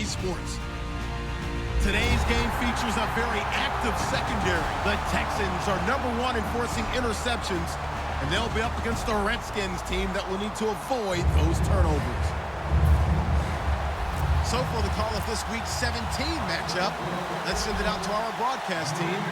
Sports. Today's game features a very active secondary. The Texans are #1 in forcing interceptions, and they'll be up against the Redskins team that will need to avoid those turnovers. So for the call of this Week 17 matchup, let's send it out to our broadcast team,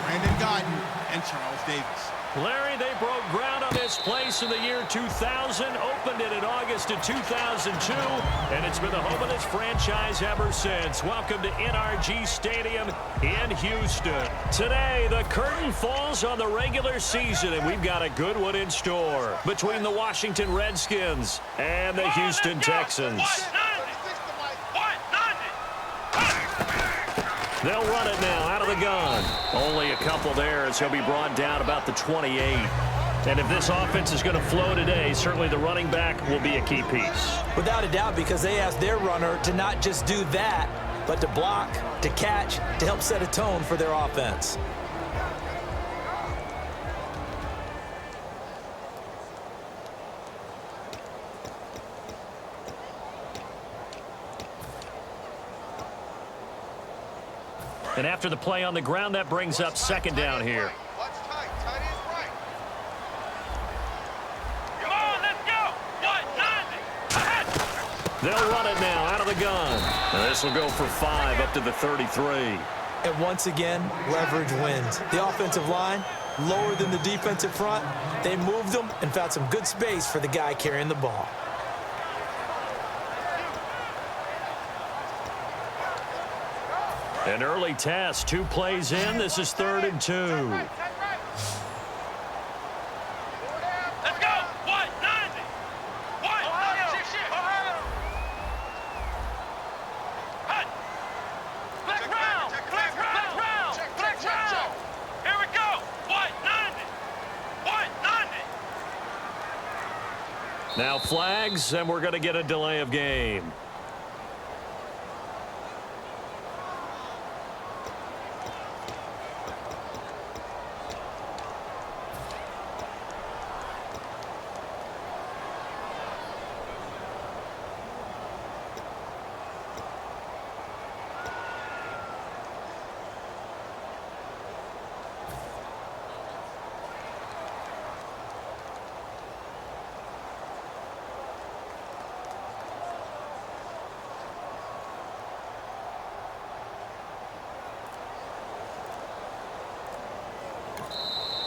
Brandon Guyton and Charles Davis. Larry, they broke ground on this place in the year 2000, opened it in August of 2002, and it's been the home of this franchise ever since. Welcome to NRG Stadium in Houston. Today, the curtain falls on the regular season, and we've got a good one in store between the Washington Redskins and the Houston Texans. They'll run it now out of the gun. Only a couple there as he'll be brought down about the 28. And if this offense is going to flow today, certainly the running back will be a key piece. Without a doubt, because they asked their runner to not just do that, but to block, to catch, to help set a tone for their offense. And after the play on the ground, that brings up second down here. They'll run it now out of the gun. And this will go for 5 up to the 33. And once again, leverage wins. The offensive line, lower than the defensive front. They moved them and found some good space for the guy carrying the ball. An early test, 2 plays in. This is 3rd and 2. Let's go. What? 90. What? Hut. Flex round. Flex round. Flex round. Here we go. What? 90. What? 90. Now flags, and we're going to get a delay of game.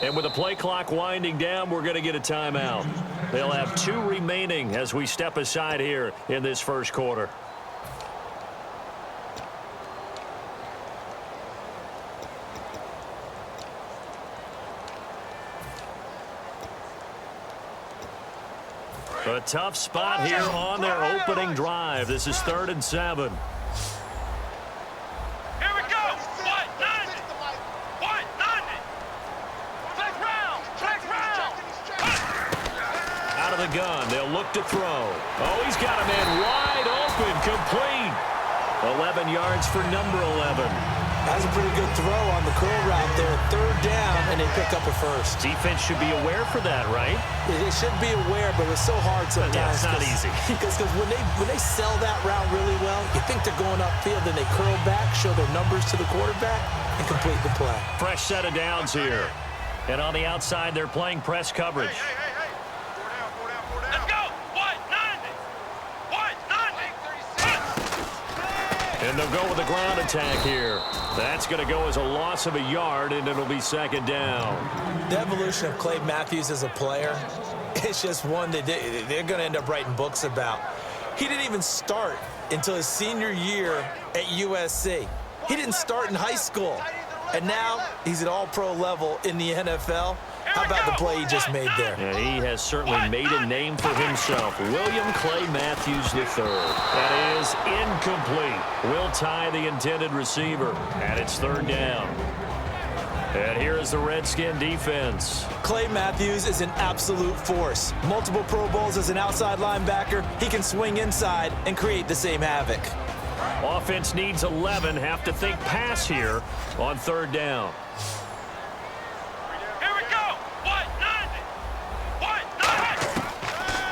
And with the play clock winding down, we're going to get a timeout. They'll have 2 remaining as we step aside here in this first quarter. A tough spot here on their opening drive. This is 3rd and 7. The gun. They'll look to throw. Oh, he's got a man wide open, complete. 11 yards for number 11. That's a pretty good throw on the curl route there. 3rd down, and they pick up a first. Defense should be aware for that, right? They should be aware, but it's so hard sometimes. Yeah, it's not easy. Because when they sell that route really well, you think they're going upfield, then they curl back, show their numbers to the quarterback, and complete the play. Fresh set of downs here. And on the outside, they're playing press coverage. And they'll go with the ground attack here. That's going to go as a loss of a yard, and it'll be 2nd down. The evolution of Clay Matthews as a player, it's just one that they're going to end up writing books about. He didn't even start until his senior year at USC. He didn't start in high school. And now he's at all-pro level in the NFL. How about the play he just made there? Yeah, he has certainly made a name for himself. William Clay Matthews III. That is incomplete. Will tie the intended receiver, and it's 3rd down. And here is the Redskin defense. Clay Matthews is an absolute force. Multiple Pro Bowls as an outside linebacker. He can swing inside and create the same havoc. Offense needs 11. Have to think pass here on 3rd down.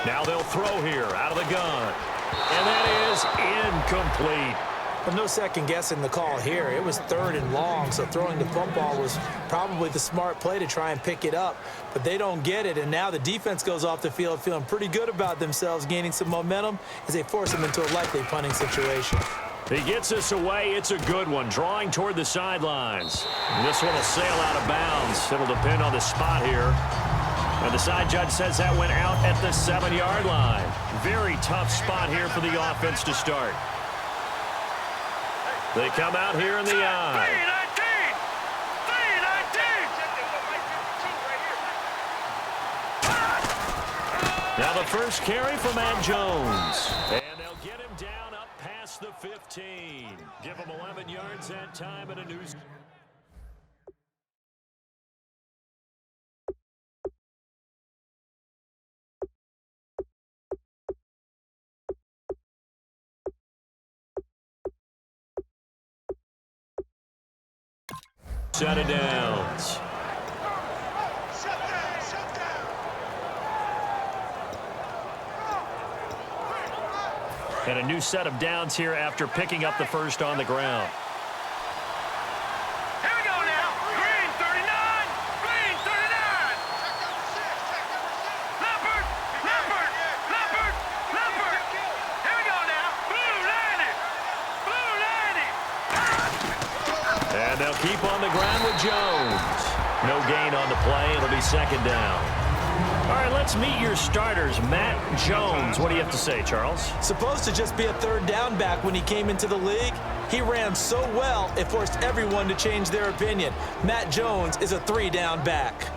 Now they'll throw here out of the gun. And that is incomplete. Well, no second guessing the call here. It was 3rd and long, so throwing the football was probably the smart play to try and pick it up. But they don't get it, and now the defense goes off the field feeling pretty good about themselves, gaining some momentum as they force them into a likely punting situation. He gets this away. It's a good one, drawing toward the sidelines. This one will sail out of bounds. It'll depend on the spot here. And the side judge says that went out at the 7-yard line. Very tough spot here for the offense to start. They come out here in the eye. 3-19. Now the first carry for Matt Jones. And they'll get him down up past the 15. Give him 11 yards that time and a new... Set of downs. And a new set of downs here after picking up the first on the ground. Here we go now. Green 39. Green 39. Leopard. Leopard. Leopard. Leopard. Here we go now. Blue 90. Blue 90. And they'll keep on the ground with Jones. No gain on the play. It'll be 2nd down. All right, let's meet your starters. Matt Jones. What do you have to say, Charles? Supposed to just be a 3rd down back when he came into the league. He ran so well, it forced everyone to change their opinion. Matt Jones is a 3-down back.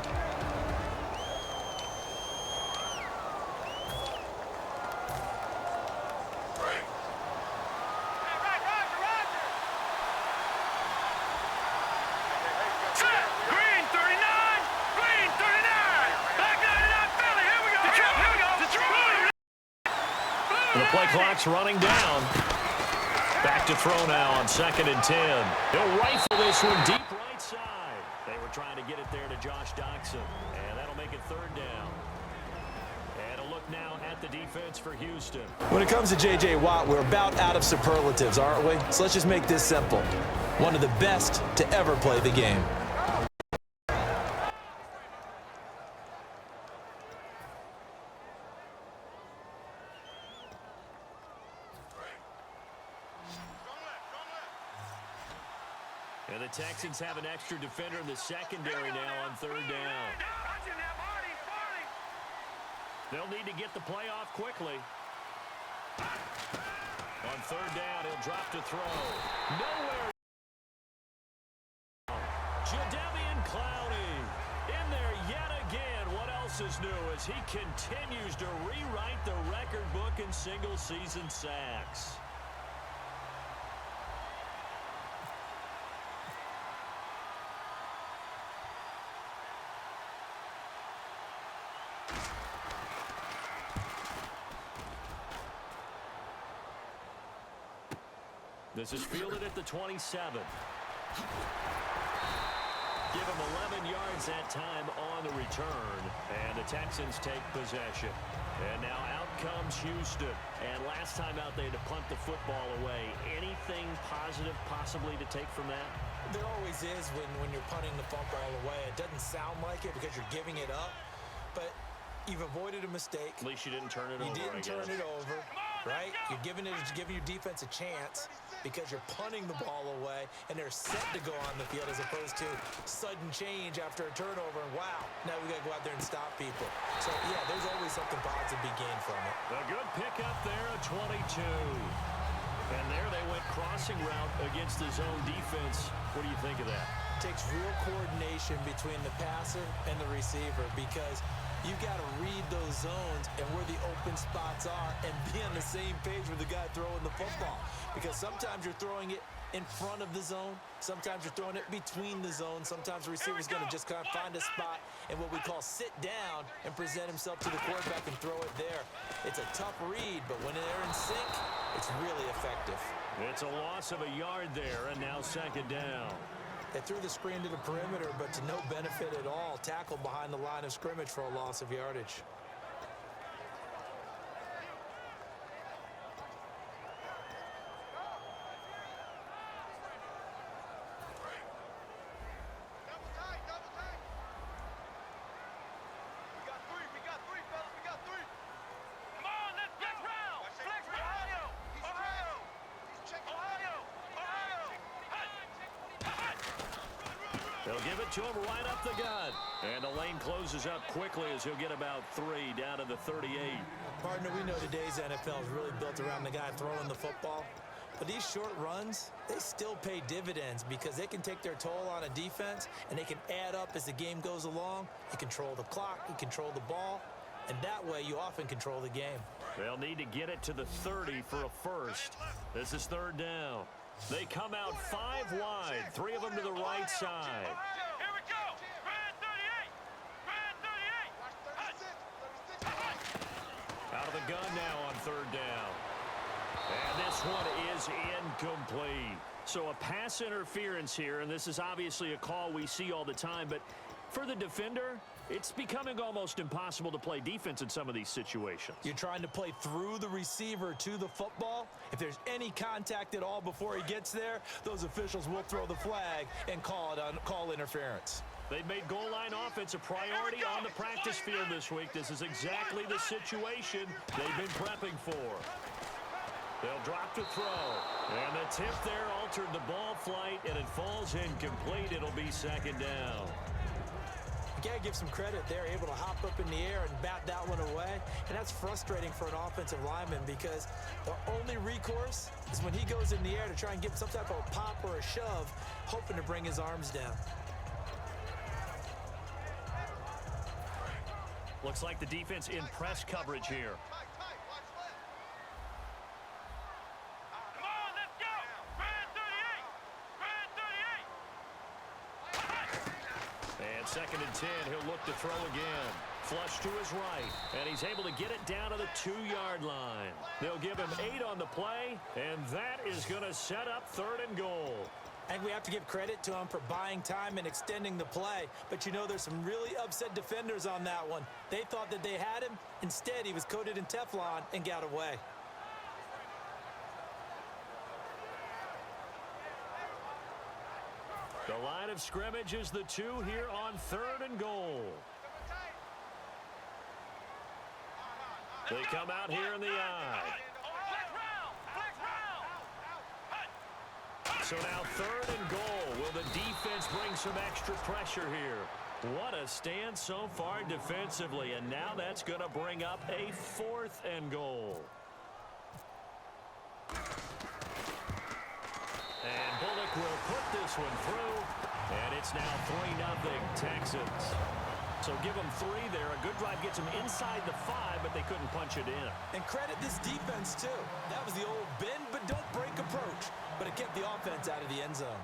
The play clock's running down. Back to throw now on 2nd and 10. He'll rifle this one deep right side. They were trying to get it there to Josh Doxson, and that'll make it 3rd down. And a look now at the defense for Houston. When it comes to J.J. Watt, we're about out of superlatives, aren't we? So let's just make this simple. One of the best to ever play the game. And the Texans have an extra defender in the secondary now on 3rd down. They'll need to get the play off quickly. On 3rd down, he'll drop to throw. Nowhere. Jadeveon Clowney in there yet again. What else is new as he continues to rewrite the record book in single-season sacks. This is fielded at the 27. Give him 11 yards that time on the return. And the Texans take possession. And now out comes Houston. And last time out, they had to punt the football away. Anything positive possibly to take from that? There always is when you're punting the football away. It doesn't sound like it because you're giving it up. But you've avoided a mistake. At least you didn't turn it over. You didn't turn it over, right? You're giving your defense a chance because you're punting the ball away, and they're set to go on the field as opposed to sudden change after a turnover, and wow, now we got to go out there and stop people. So, yeah, there's always something positive to be gained from it. A good pickup there at 22. And there they went crossing route against the zone defense. What do you think of that? It takes real coordination between the passer and the receiver because you've got to read those zones and where the open spots are and be on the same page with the guy throwing the football. Because sometimes you're throwing it in front of the zone. Sometimes you're throwing it between the zones. Sometimes the receiver's going to just kind of find a spot and what we call sit down and present himself to the quarterback and throw it there. It's a tough read, but when they're in sync, it's really effective. It's a loss of a yard there, and now 2nd down. They threw the screen to the perimeter, but to no benefit at all. Tackled behind the line of scrimmage for a loss of yardage. They'll give it to him right up the gut. And the lane closes up quickly as he'll get about 3 down to the 38. Partner, we know today's NFL is really built around the guy throwing the football. But these short runs, they still pay dividends because they can take their toll on a defense and they can add up as the game goes along. You control the clock, you control the ball, and that way you often control the game. They'll need to get it to the 30 for a first. This is 3rd down. They come out 5 wide, 3 of them to the right side. Here we go. Red 38. Red 38. Out of the gun now on 3rd down. And this one is incomplete. So a pass interference here, and this is obviously a call we see all the time, but for the defender, it's becoming almost impossible to play defense in some of these situations. You're trying to play through the receiver to the football. If there's any contact at all before he gets there, those officials will throw the flag and call interference. They've made goal line offense a priority on the practice field this week. This is exactly the situation they've been prepping for. They'll drop to throw. And the tip there altered the ball flight, and it falls incomplete. It'll be 2nd down. You got to give some credit. They're able to hop up in the air and bat that one away. And that's frustrating for an offensive lineman because the only recourse is when he goes in the air to try and get some type of a pop or a shove, hoping to bring his arms down. Looks like the defense in press coverage here. And 2nd and 10, he'll look to throw again. Flush to his right, and he's able to get it down to the 2-yard line. They'll give him 8 on the play, and that is going to set up 3rd and goal. And we have to give credit to him for buying time and extending the play. But you know there's some really upset defenders on that one. They thought that they had him. Instead, he was coated in Teflon and got away. The line of scrimmage is the 2 here on 3rd and goal. They come out here in the I. So now 3rd and goal. Will the defense bring some extra pressure here? What a stand so far defensively, and now that's going to bring up a 4th and goal. And Bullock will put this one through, and it's now 3-0 Texans. So give them 3 there. A good drive gets them inside the 5, but they couldn't punch it in. And credit this defense, too. That was the old bend but don't break approach, but it kept the offense out of the end zone.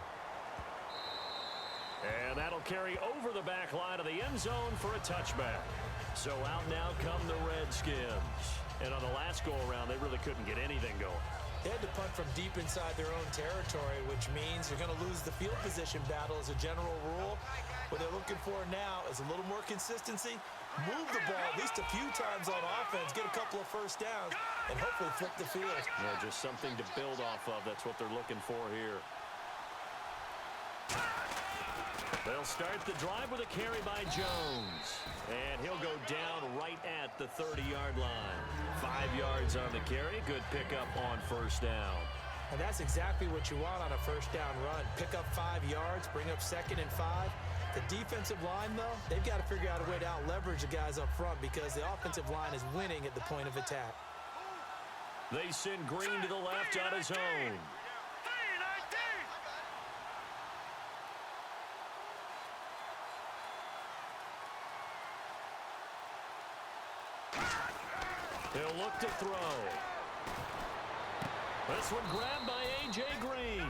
And that'll carry over the back line of the end zone for a touchback. So out now come the Redskins. And on the last go-around, they really couldn't get anything going. They had to punt from deep inside their own territory, which means they're going to lose the field position battle as a general rule. What they're looking for now is a little more consistency, move the ball at least a few times on offense, get a couple of first downs, and hopefully flip the field. Yeah, just something to build off of. That's what they're looking for here. They'll start the drive with a carry by Jones. And he'll go down right at the 30-yard line. 5 yards on the carry. Good pickup on 1st down. And that's exactly what you want on a 1st down run. Pick up 5 yards, bring up 2nd and 5. The defensive line, though, they've got to figure out a way to out-leverage the guys up front because the offensive line is winning at the point of attack. They send Green to the left on his own. He'll look to throw. This one grabbed by A.J. Green.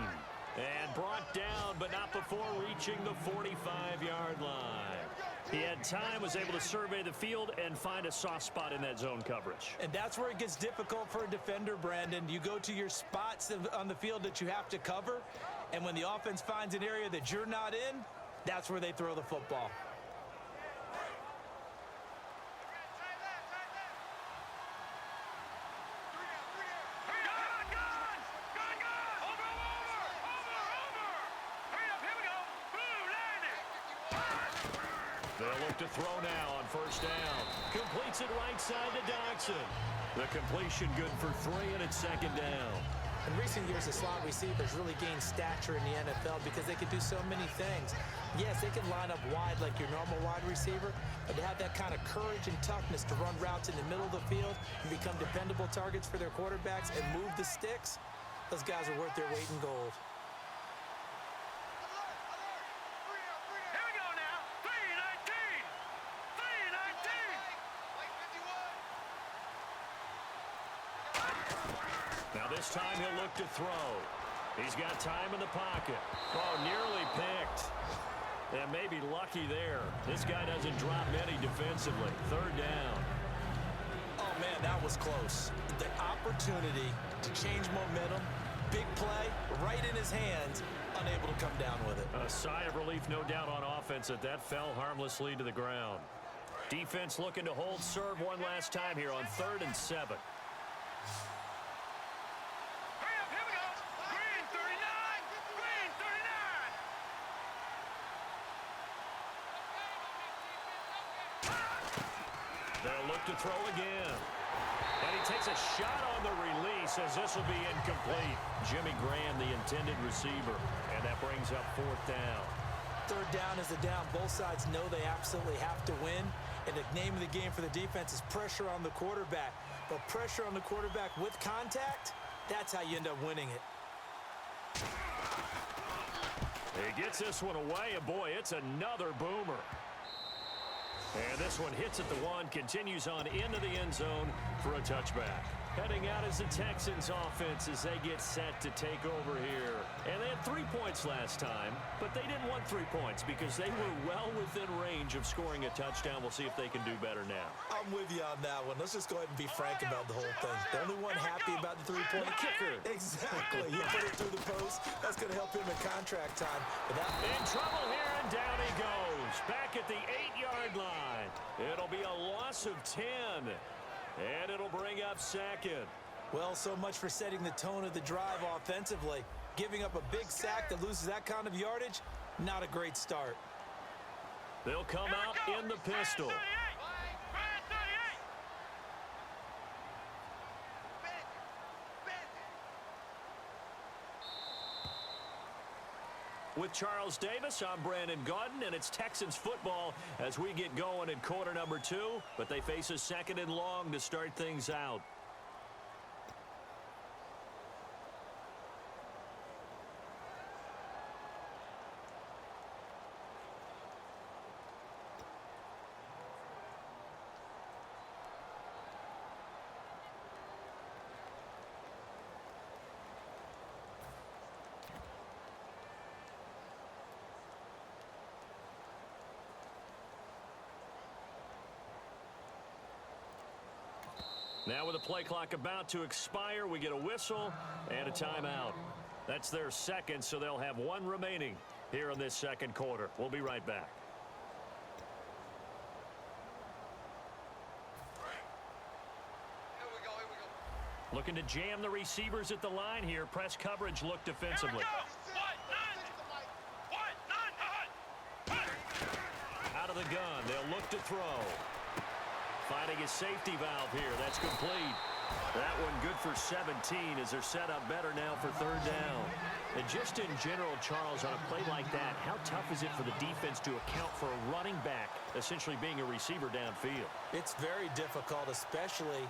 And brought down, but not before reaching the 45-yard line. He had time, was able to survey the field and find a soft spot in that zone coverage. And that's where it gets difficult for a defender, Brandon. You go to your spots on the field that you have to cover, and when the offense finds an area that you're not in, that's where they throw the football. They'll look to throw now on 1st down. Completes it right side to Dodson. The completion good for 3, and it's 2nd down. In recent years, the slot receivers really gained stature in the NFL because they can do so many things. Yes, they can line up wide like your normal wide receiver, but to have that kind of courage and toughness to run routes in the middle of the field and become dependable targets for their quarterbacks and move the sticks, those guys are worth their weight in gold. Here we go now. 319. 319. Now this time he'll look to throw. He's got time in the pocket. Oh, nearly picked. And maybe lucky there. This guy doesn't drop many defensively. Third down. Oh, man, that was close. The opportunity to change momentum, big play, right in his hands, unable to come down with it. A sigh of relief, no doubt, on offense that fell harmlessly to the ground. Defense looking to hold serve one last time here on 3rd and 7. Hurry up, here we go. Green 39. Green 39. They'll look to throw again. And he takes a shot on the release as this will be incomplete. Jimmy Graham, the intended receiver. And that brings up 4th down. 3rd down is a down. Both sides know they absolutely have to win. And the name of the game for the defense is pressure on the quarterback. But pressure on the quarterback with contact, that's how you end up winning it. He gets this one away, and boy, it's another boomer. And this one hits at the 1, continues on into the end zone for a touchback. Heading out is the Texans offense as they get set to take over here. And they had 3 points last time, but they didn't want 3 points because they were well within range of scoring a touchdown. We'll see if they can do better now. I'm with you on that one. Let's just go ahead and be frank about the whole thing. The only one happy about the three-point kicker. Exactly. He put it through the post. That's going to help him in contract time. But in trouble here, and down he goes. Back at the 8-yard line. It'll be a loss of 10. And it'll bring up 2nd. Well, so much for setting the tone of the drive offensively. Giving up a big sack that loses that kind of yardage, not a great start. They'll come out in the pistol. With Charles Davis, I'm Brandon Gaudin, and it's Texans football as we get going in quarter number 2, but they face a 2nd and long to start things out. Now with the play clock about to expire, we get a whistle and a timeout. That's their 2nd, so they'll have 1 remaining here in this 2nd quarter. We'll be right back. Here we go. Looking to jam the receivers at the line here. Press coverage look defensively. Here we go. What? Out of the gun, they'll look to throw. Finding a safety valve here. That's complete. That one good for 17 as they're set up better now for 3rd down. And just in general, Charles, on a play like that, how tough is it for the defense to account for a running back essentially being a receiver downfield? It's very difficult, especially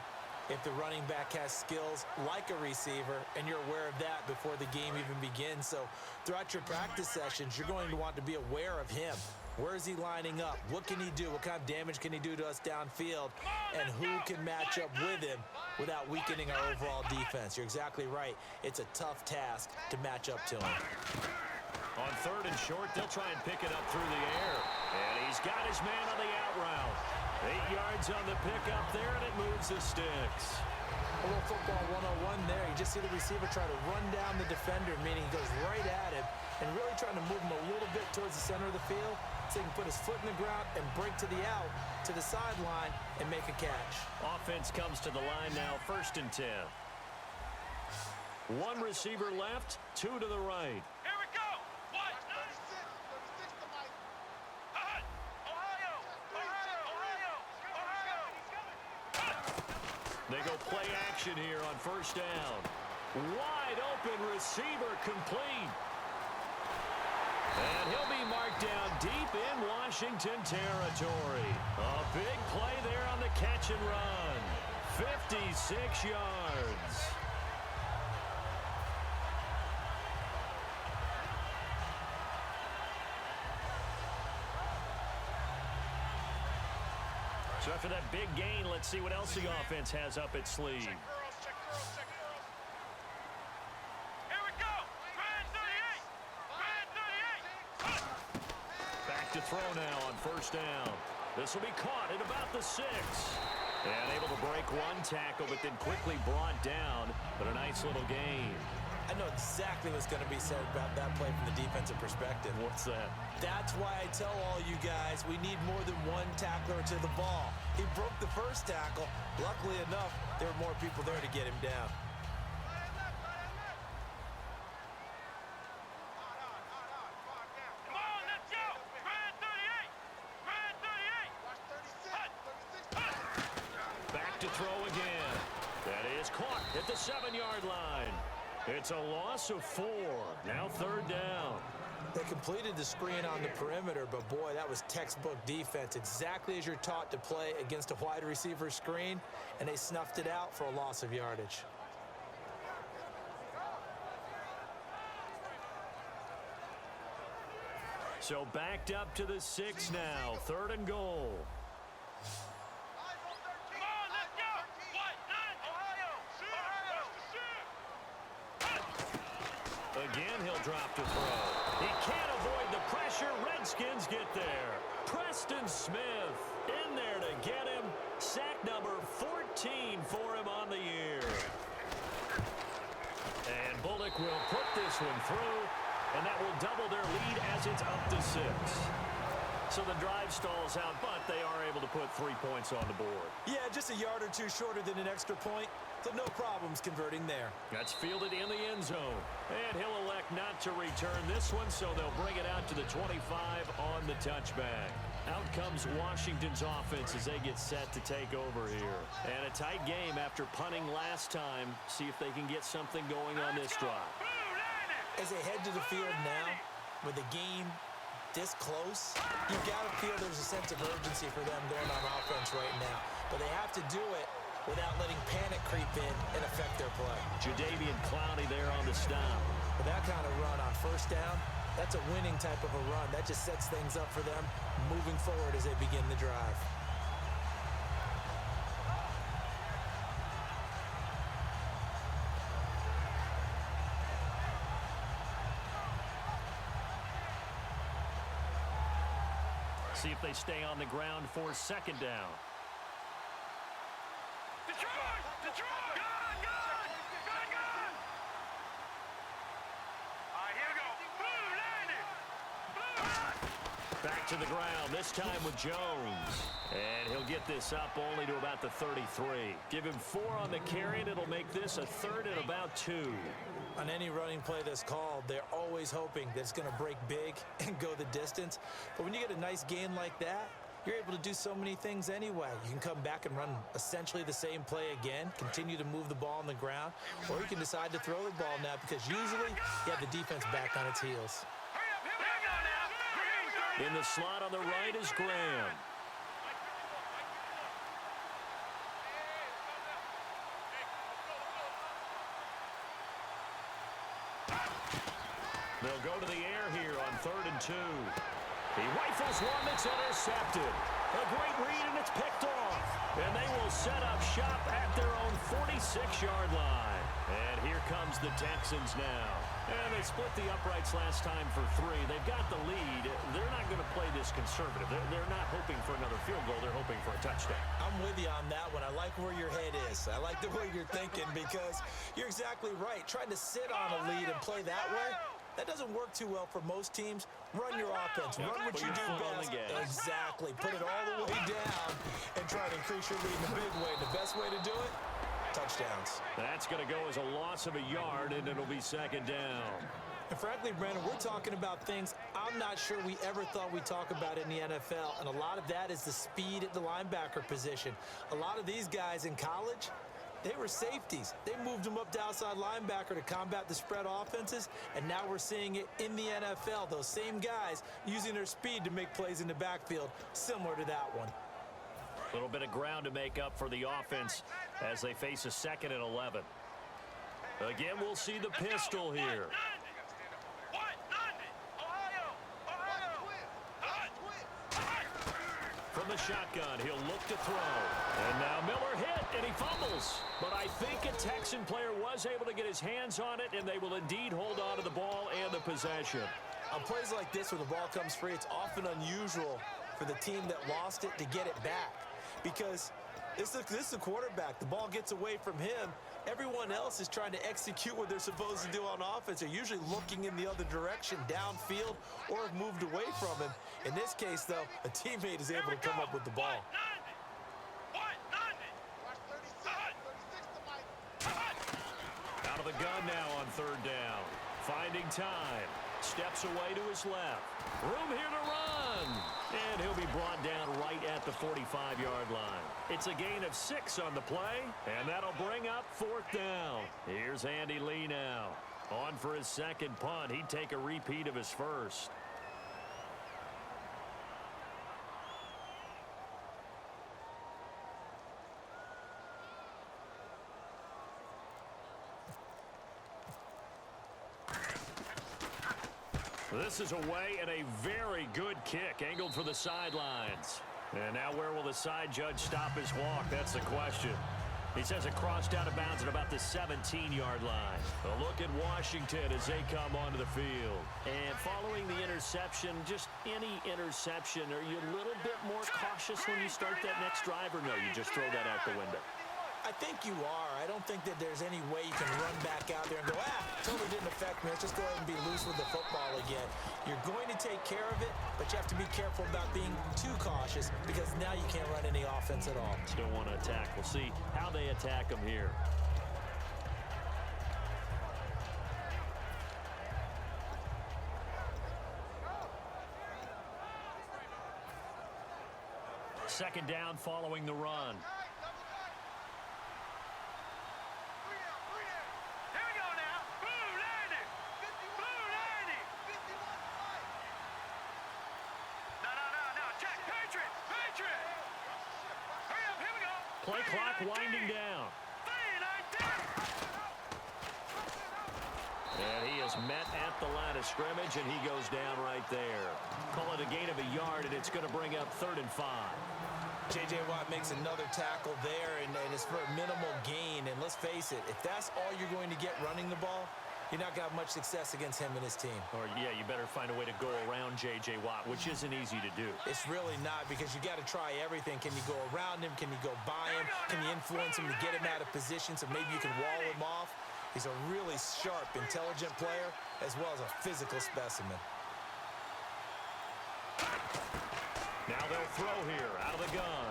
if the running back has skills like a receiver, and you're aware of that before the game even begins. So throughout your practice sessions, you're going to want to be aware of him. Where is he lining up? What can he do? What kind of damage can he do to us downfield? And who can match up with him without weakening our overall defense? You're exactly right. It's a tough task to match up to him. On 3rd and short, they'll try and pick it up through the air. And he's got his man on the out route. 8 yards on the pickup there, and it moves the sticks. A little football 101 there. You just see the receiver try to run down the defender, meaning he goes right at him and really trying to move him a little bit towards the center of the field so he can put his foot in the ground and break to the out, to the sideline, and make a catch. Offense comes to the line now, 1st and 10. 1 receiver left, 2 to the right. Here we go. What? 36 to Mike. Ohio. They go play action here on 1st down. Wide open receiver complete. And he'll be marked down deep in Washington territory. A big play there on the catch and run. 56 yards. So after that big gain, let's see what else the offense has up its sleeve. Check girls, check girls, check girls. Here we go. Grand 38. Grand 38. Back to throw now on first down. This will be caught at about the 6. And able to break one tackle, but then quickly brought down. But a nice little gain. I know exactly what's going to be said about that play from the defensive perspective. What's that? That's why I tell all you guys we need more than one tackler to the ball. He broke the first tackle. Luckily enough, there were more people there to get him down. Come on, let's go. Grand 38. Grand 38. Watch 36. Back to throw again. That is caught at the 7-yard line. It's a loss of 4. Now third down. They completed the screen on the perimeter, but boy, that was textbook defense. Exactly as you're taught to play against a wide receiver screen, and they snuffed it out for a loss of yardage. So backed up to the 6 now. Third and goal. Come on, let's go. What? 9. Ohio. Again, he'll drop to throw. He can't avoid the pressure. Redskins get there. Preston Smith in there to get him. Sack number 14 for him on the year. And Bullock will put this one through, and that will double their lead as it's up to 6. So the drive stalls out, but they are able to put 3 points on the board. Yeah, just a yard or two shorter than an extra point, so no problems converting there. That's fielded in the end zone. And he'll elect not to return this one, so they'll bring it out to the 25 on the touchback. Out comes Washington's offense as they get set to take over here. And a tight game after punting last time. See if they can get something going on this drive. As they head to the field now, with the game this close, you've got to feel there's a sense of urgency for them going on offense right now. But they have to do it without letting panic creep in and affect their play. Jadeveon Clowney there on the stop. With that kind of run on first down, that's a winning type of a run. That just sets things up for them moving forward as they begin the drive. See if they stay on the ground for second down. Detroit! Detroit! Gun! Gun! Gun! Gun! All right, here we go. Blue landing! Blue! Back to the ground, this time with Jones. And he'll get this up only to about the 33. Give him 4 on the carry, and it'll make this a third and about 2. On any running play that's called, they're always hoping that it's going to break big and go the distance. But when you get a nice gain like that, you're able to do so many things anyway. You can come back and run essentially the same play again, continue to move the ball on the ground, or you can decide to throw the ball now because usually you have the defense back on its heels. Hurry up, here we go now. In the slot on the right is Graham. They'll go to the air here on 3rd and 2. He rifles one that's intercepted. A great read, and it's picked off. And they will set up shop at their own 46-yard line. And here comes the Texans now. And they split the uprights last time for 3. They've got the lead. They're not going to play this conservative. They're not hoping for another field goal. They're hoping for a touchdown. I'm with you on that one. I like where your head is. I like the way you're thinking because you're exactly right. Trying to sit on a lead and play that way, that doesn't work too well for most teams. Run your offense. Run what you do best. Exactly. Put it all the way down and try to increase your lead in a big way. The best way to do it, touchdowns. That's going to go as a loss of a yard, and it'll be second down. And frankly, Brandon, we're talking about things I'm not sure we ever thought we'd talk about in the NFL, and a lot of that is the speed at the linebacker position. A lot of these guys in college, They were safeties. They moved them up to outside linebacker to combat the spread offenses, and now we're seeing it in the NFL. Those same guys using their speed to make plays in the backfield, similar to that one. A little bit of ground to make up for the offense as they face a 2nd and 11. Again, we'll see the pistol here. From the shotgun, he'll look to throw. And now Miller hit, and he fumbles. But I think a Texan player was able to get his hands on it, and they will indeed hold on to the ball and the possession. On plays like this where the ball comes free, it's often unusual for the team that lost it to get it back. Because this is a quarterback. The ball gets away from him. Everyone else is trying to execute what they're supposed to do on offense. They're usually looking in the other direction, downfield, or have moved away from him. In this case, though, a teammate is able to come up with the ball. Out of the gun now on 3rd down. Finding time. Steps away to his left. Room here to run. And he'll be brought down right at the 45-yard line. It's a gain of 6 on the play, and that'll bring up 4th down. Here's Andy Lee now. On for his 2nd punt. He'd take a repeat of his first. This is away and a very good kick angled for the sidelines. And now where will the side judge stop his walk? That's the question. He says it crossed out of bounds at about the 17-yard line. A look at Washington as they come onto the field. And following the interception, just any interception, are you a little bit more cautious when you start that next drive, or no, you just throw that out the window? I think you are. I don't think that there's any way you can run back out there and go, totally didn't affect me. Let's just go ahead and be loose with the football again. You're going to take care of it, but you have to be careful about being too cautious because now you can't run any offense at all. Still want to attack. We'll see how they attack them here. Second down following the run. Play clock winding down. And he is met at the line of scrimmage, and he goes down right there. Call it a gain of a yard, and it's going to bring up 3rd and 5. J.J. Watt makes another tackle there, and it's for a minimal gain. And let's face it, if that's all you're going to get running the ball, you're not going to have much success against him and his team. Or, yeah, you better find a way to go around J.J. Watt, which isn't easy to do. It's really not, because you got to try everything. Can you go around him? Can you go by him? Can you influence him to get him out of position so maybe you can wall him off? He's a really sharp, intelligent player, as well as a physical specimen. Now they'll throw here out of the gun.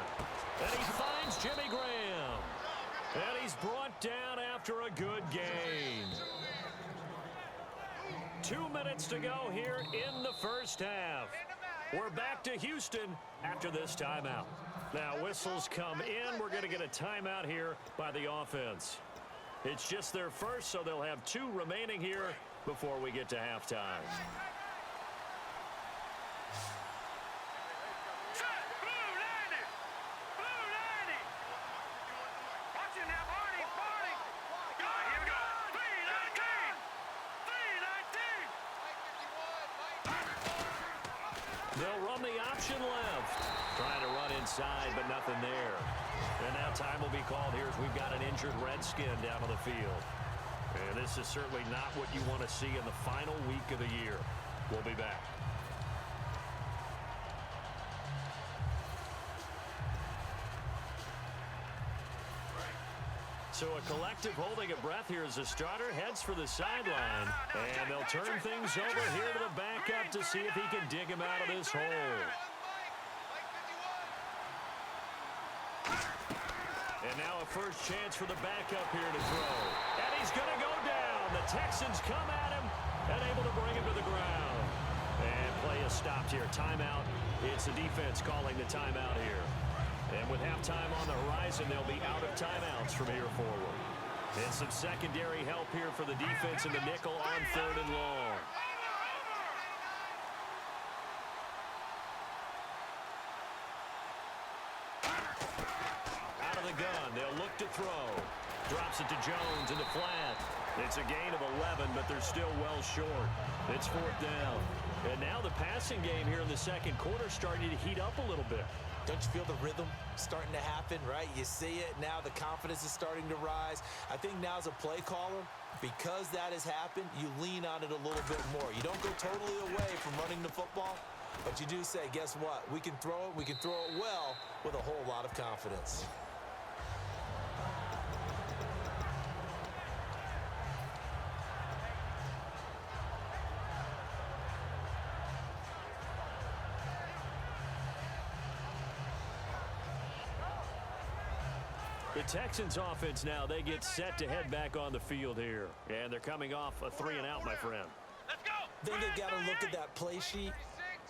And he finds Jimmy Graham. And he's brought down after a good gain. 2 minutes to go here in the first half. We're back to Houston after this timeout. Now whistles come in. We're going to get a timeout here by the offense. It's just their first, so they'll have 2 remaining here before we get to halftime. They'll run the option left. Trying to run inside, but nothing there. And now time will be called here as we've got an injured Redskin down on the field. And this is certainly not what you want to see in the final week of the year. We'll be back. So a collective holding of breath here as the starter heads for the sideline. And they'll turn things over here to the backup to see if he can dig him out of this hole. And now a first chance for the backup here to throw. And he's going to go down. The Texans come at him and able to bring him to the ground. And play is stopped here. Timeout. It's the defense calling the timeout here. And with halftime on the horizon, they'll be out of timeouts from here forward. And some secondary help here for the defense in the nickel on 3rd and long. Out of the gun, they'll look to throw. Drops it to Jones in the flat. It's a gain of 11, but they're still well short. It's 4th down. And now the passing game here in the second quarter starting to heat up a little bit. Don't you feel the rhythm starting to happen, right? You see it. Now the confidence is starting to rise. I think now as a play caller, because that has happened, you lean on it a little bit more. You don't go totally away from running the football, but you do say, guess what? We can throw it. We can throw it well with a whole lot of confidence. The Texans offense now, they get set to head back on the field here. And they're coming off a 3-and-out, my friend. Let's go. Then they got to look at that play sheet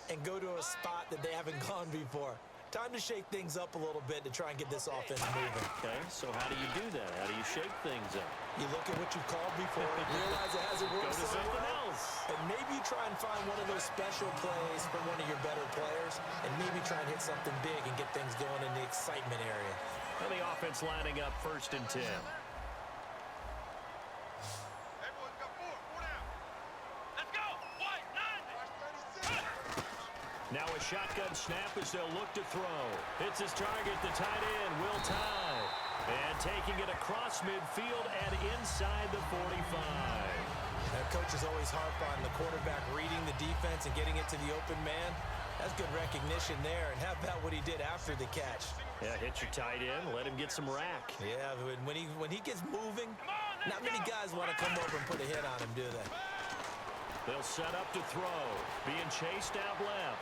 and go to a spot that they haven't gone before. Time to shake things up a little bit to try and get this offense moving. Okay, so how do you do that? How do you shake things up? You look at what you've called before, realize it hasn't worked Go to so something well, else. and maybe you try and find one of those special plays from one of your better players, and maybe try and hit something big and get things going in the excitement area. And the offense lining up 1st and 10. Everyone's got 4 down. Let's go. White, 9. Now a shotgun snap as they'll look to throw. It's his target, the tight end, Will Tye. And taking it across midfield and inside the 45. That coach is always harp on the quarterback reading the defense and getting it to the open man. That's good recognition there. And how about what he did after the catch? Yeah, hit your tight end, let him get some rack. Yeah, when he gets moving, not many guys want to come over and put a hit on him, do they? They'll set up to throw. Being chased out left.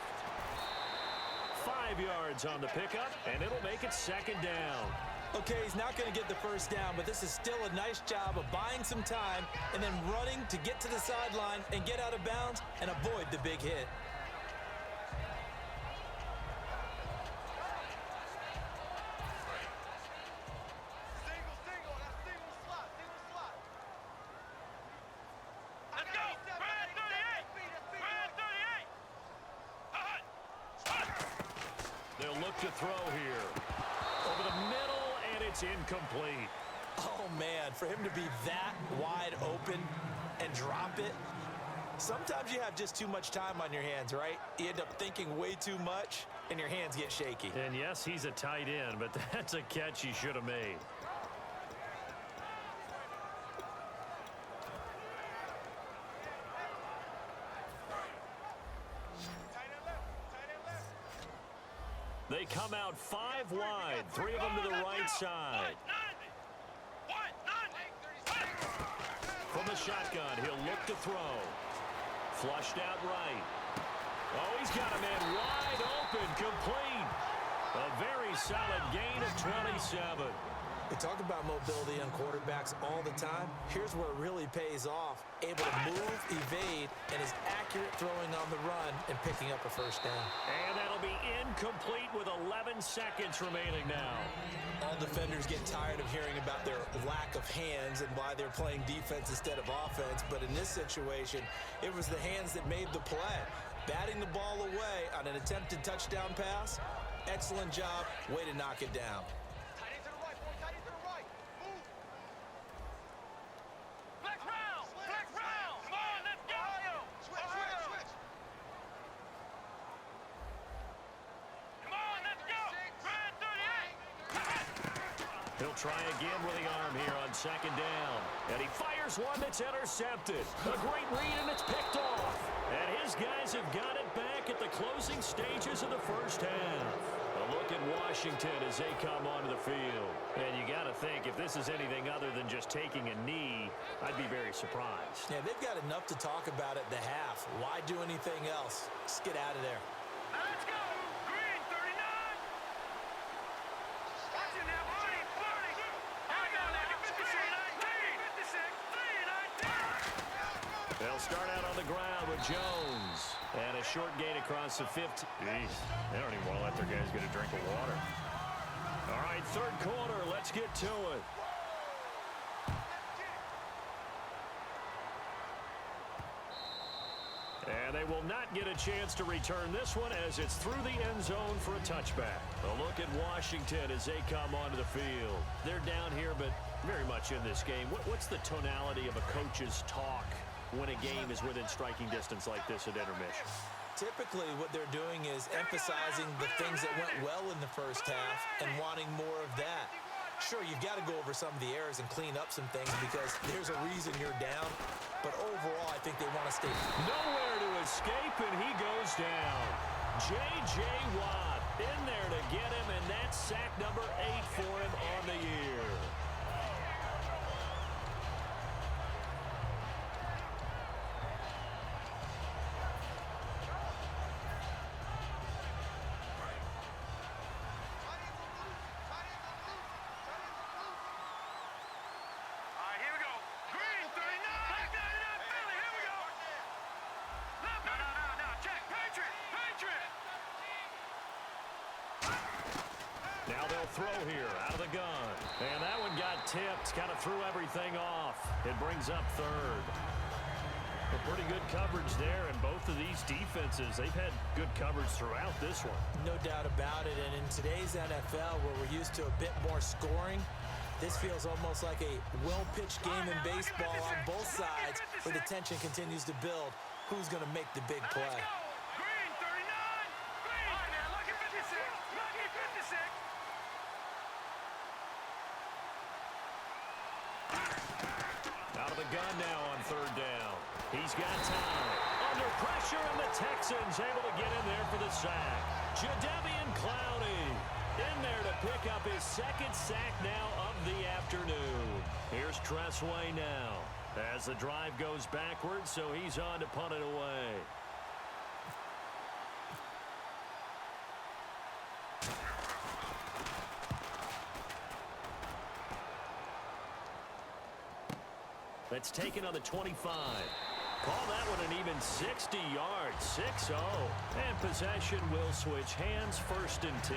5 yards on the pickup, and it'll make it 2nd down. Okay, he's not going to get the first down, but this is still a nice job of buying some time and then running to get to the sideline and get out of bounds and avoid the big hit. Let's go. Brad 38. Brad 38. They'll look to throw here. Over the middle, and it's incomplete. Oh, man, for him to be that wide open and drop it, sometimes you have just too much time on your hands, right? You end up thinking way too much, and your hands get shaky. And yes, he's a tight end, but that's a catch he should have made. They come out 5 wide, 3 of them to the right side. From the shotgun, he'll look to throw. Flushed out right. Oh, he's got a man wide open, complete. A very solid gain of 27. We talk about mobility on quarterbacks all the time. Here's where it really pays off. Able to move, evade, and is accurate throwing on the run and picking up a first down. And that'll be incomplete with 11 seconds remaining now. All defenders get tired of hearing about their lack of hands and why they're playing defense instead of offense. But in this situation, it was the hands that made the play. Batting the ball away on an attempted touchdown pass. Excellent job. Way to knock it down. He'll try again with the arm here on 2nd down. And he fires one that's intercepted. A great read, and it's picked off. And his guys have got it back at the closing stages of the first half. A look at Washington as they come onto the field. And you got to think, if this is anything other than just taking a knee, I'd be very surprised. Yeah, they've got enough to talk about at the half. Why do anything else? Just get out of there. Let's go. Green 39. Watching now. 40. They'll start out on the ground with Jones. And a short gain across the 50. Jeez, they don't even want to let their guys get a drink of water. All right, third quarter. Let's get to it. And they will not get a chance to return this one as it's through the end zone for a touchback. A look at Washington as they come onto the field. They're down here, but very much in this game. What's the tonality of a coach's talk when a game is within striking distance like this at intermission? Typically, what they're doing is emphasizing the things that went well in the first half and wanting more of that. Sure, you've got to go over some of the errors and clean up some things because there's a reason you're down. But overall, I think they want to stay. Nowhere to escape, and he goes down. J.J. Watt in there to get him, and that's sack number 8 for him on the year. Now they'll throw here out of the gun. And that one got tipped, kind of threw everything off. It brings up third. A pretty good coverage there, and both of these defenses, they've had good coverage throughout this one. No doubt about it, and in today's NFL, where we're used to a bit more scoring, this feels almost like a well-pitched game in baseball on both sides where the tension continues to build. Who's going to make the big play? Out of the gun now on third down. He's got time. Under pressure, and the Texans able to get in there for the sack. Jadeveon Clowney in there to pick up his second sack now of the afternoon. Here's Tressway now as the drive goes backwards, so he's on to punt it away. That's taken on the 25. Call that one an even 60 yards, 6-0. And possession will switch hands, 1st and 10.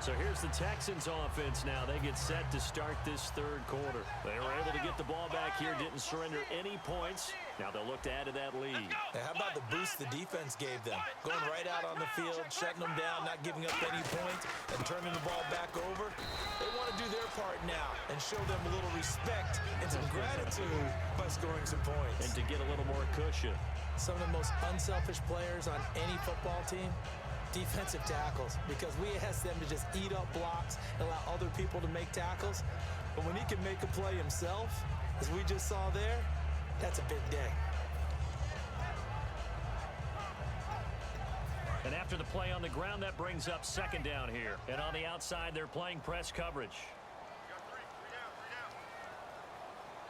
So here's the Texans offense now. They get set to start this third quarter. They were able to get the ball back here, didn't surrender any points. Now they'll look to add to that lead. Hey, how about the boost the defense gave them? Going right out on the field, shutting them down, not giving up any points, and turning the ball back over. They want to do their part now and show them a little respect and some gratitude by scoring some points. And to get a little more cushion. Some of the most unselfish players on any football team, defensive tackles, because we ask them to just eat up blocks and allow other people to make tackles. But when he can make a play himself, as we just saw there, that's a big day. And after the play on the ground, that brings up second down here. And on the outside, they're playing press coverage.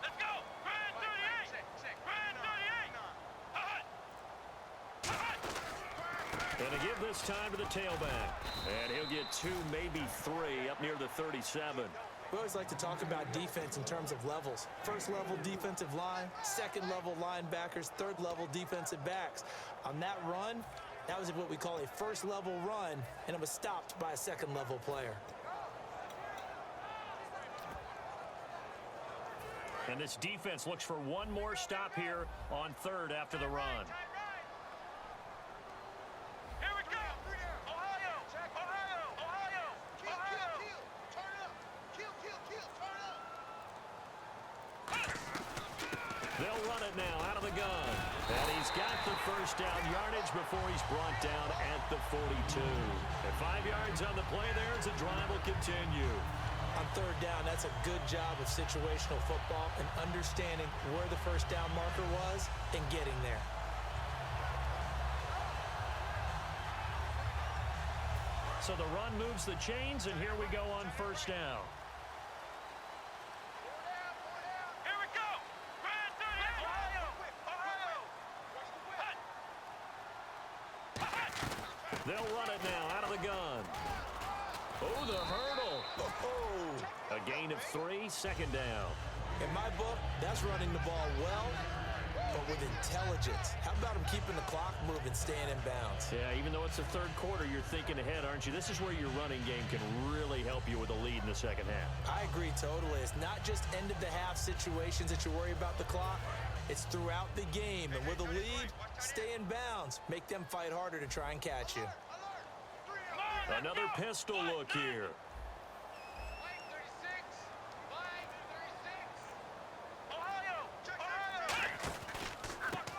Let's go! Grand 38! Grand 38! And to give this time to the tailback. And he'll get 2, maybe 3 up near the 37. We always like to talk about defense in terms of levels. First level defensive line, second level linebackers, third level defensive backs. On that run, that was what we call a first level run, and it was stopped by a second level player. And this defense looks for one more stop here on third after the run. Here we go! Ohio! Ohio! Ohio! Ohio! Turn up! Kill, turn up! They'll run it now out of the gun. And he's got the first down yardage before he's brought down at the 42. And 5 yards on the play there as the drive will continue. On third down, that's a good job of situational football and understanding where the first down marker was and getting there. So the run moves the chains, and here we go on first down. Here we go! Grand 38! Ohio! Ohio! They'll run it now out of the gun. Oh, the hurdle. A gain of 3, second down. In my book, that's running the ball well but with intelligence. How about him keeping the clock moving, staying in bounds? Yeah, even though it's the third quarter, you're thinking ahead, aren't you? This is where your running game can really help you with a lead in the second half. I agree totally. It's not just end-of-the-half situations that you worry about the clock. It's throughout the game. And with a lead, stay in bounds. Make them fight harder to try and catch you. Another pistol look here.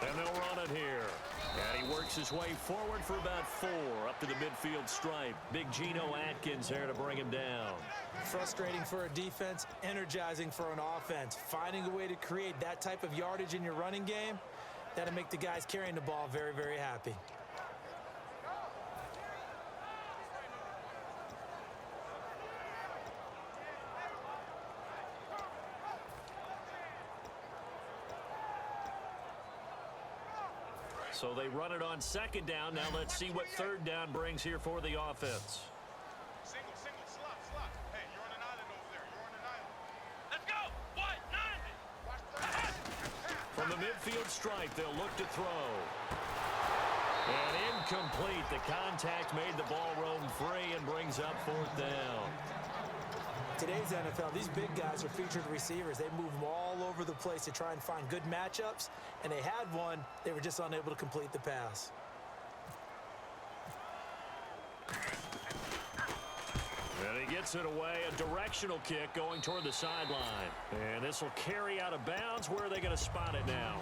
And they'll run it here. And he works his way forward for about 4 up to the midfield stripe. Big Geno Atkins there to bring him down. Frustrating for a defense, energizing for an offense. Finding a way to create that type of yardage in your running game, that'll make the guys carrying the ball very, very happy. So they run it on second down. Now let's see what third down brings here for the offense. Single, slot. Hey, you're on an island over there. You're on an island. Let's go. What? 90. Watch the From the midfield stripe, they'll look to throw. And incomplete. The contact made the ball roam free and brings up fourth down. Today's NFL, these big guys are featured receivers. They move them all over the place to try and find good matchups, and they had one. They were just unable to complete the pass. And he gets it away, a directional kick going toward the sideline. And this will carry out of bounds. Where are they going to spot it now?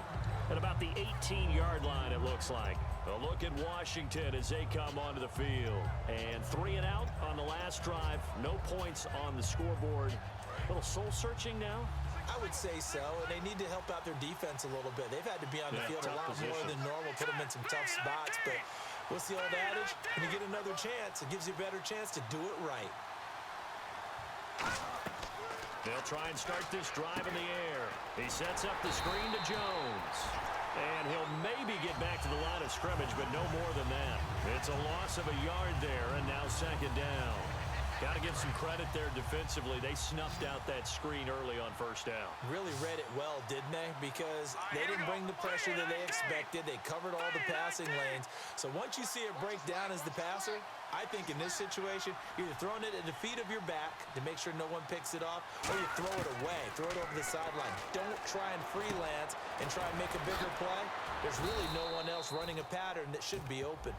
At about the 18-yard line, it looks like. A look at Washington as they come onto the field. And 3 and out on the last drive. No points on the scoreboard. A little soul-searching now? I would say so, and they need to help out their defense a little bit. They've had to be on the field a lot more than normal, put them in some tough spots. But what's the old adage? When you get another chance, it gives you a better chance to do it right. They'll try and start this drive in the air. He sets up the screen to Jones. And he'll maybe get back to the line of scrimmage, but no more than that. It's a loss of a yard there, and now second down. Got to give some credit there defensively. They snuffed out that screen early on first down. Really read it well, didn't they? Because they didn't bring the pressure that they expected. They covered all the passing lanes. So once you see it break down as the passer, I think in this situation, you're either throwing it at the feet of your back to make sure no one picks it off, or you throw it away, throw it over the sideline. Don't try and freelance and try and make a bigger play. There's really no one else running a pattern that should be open.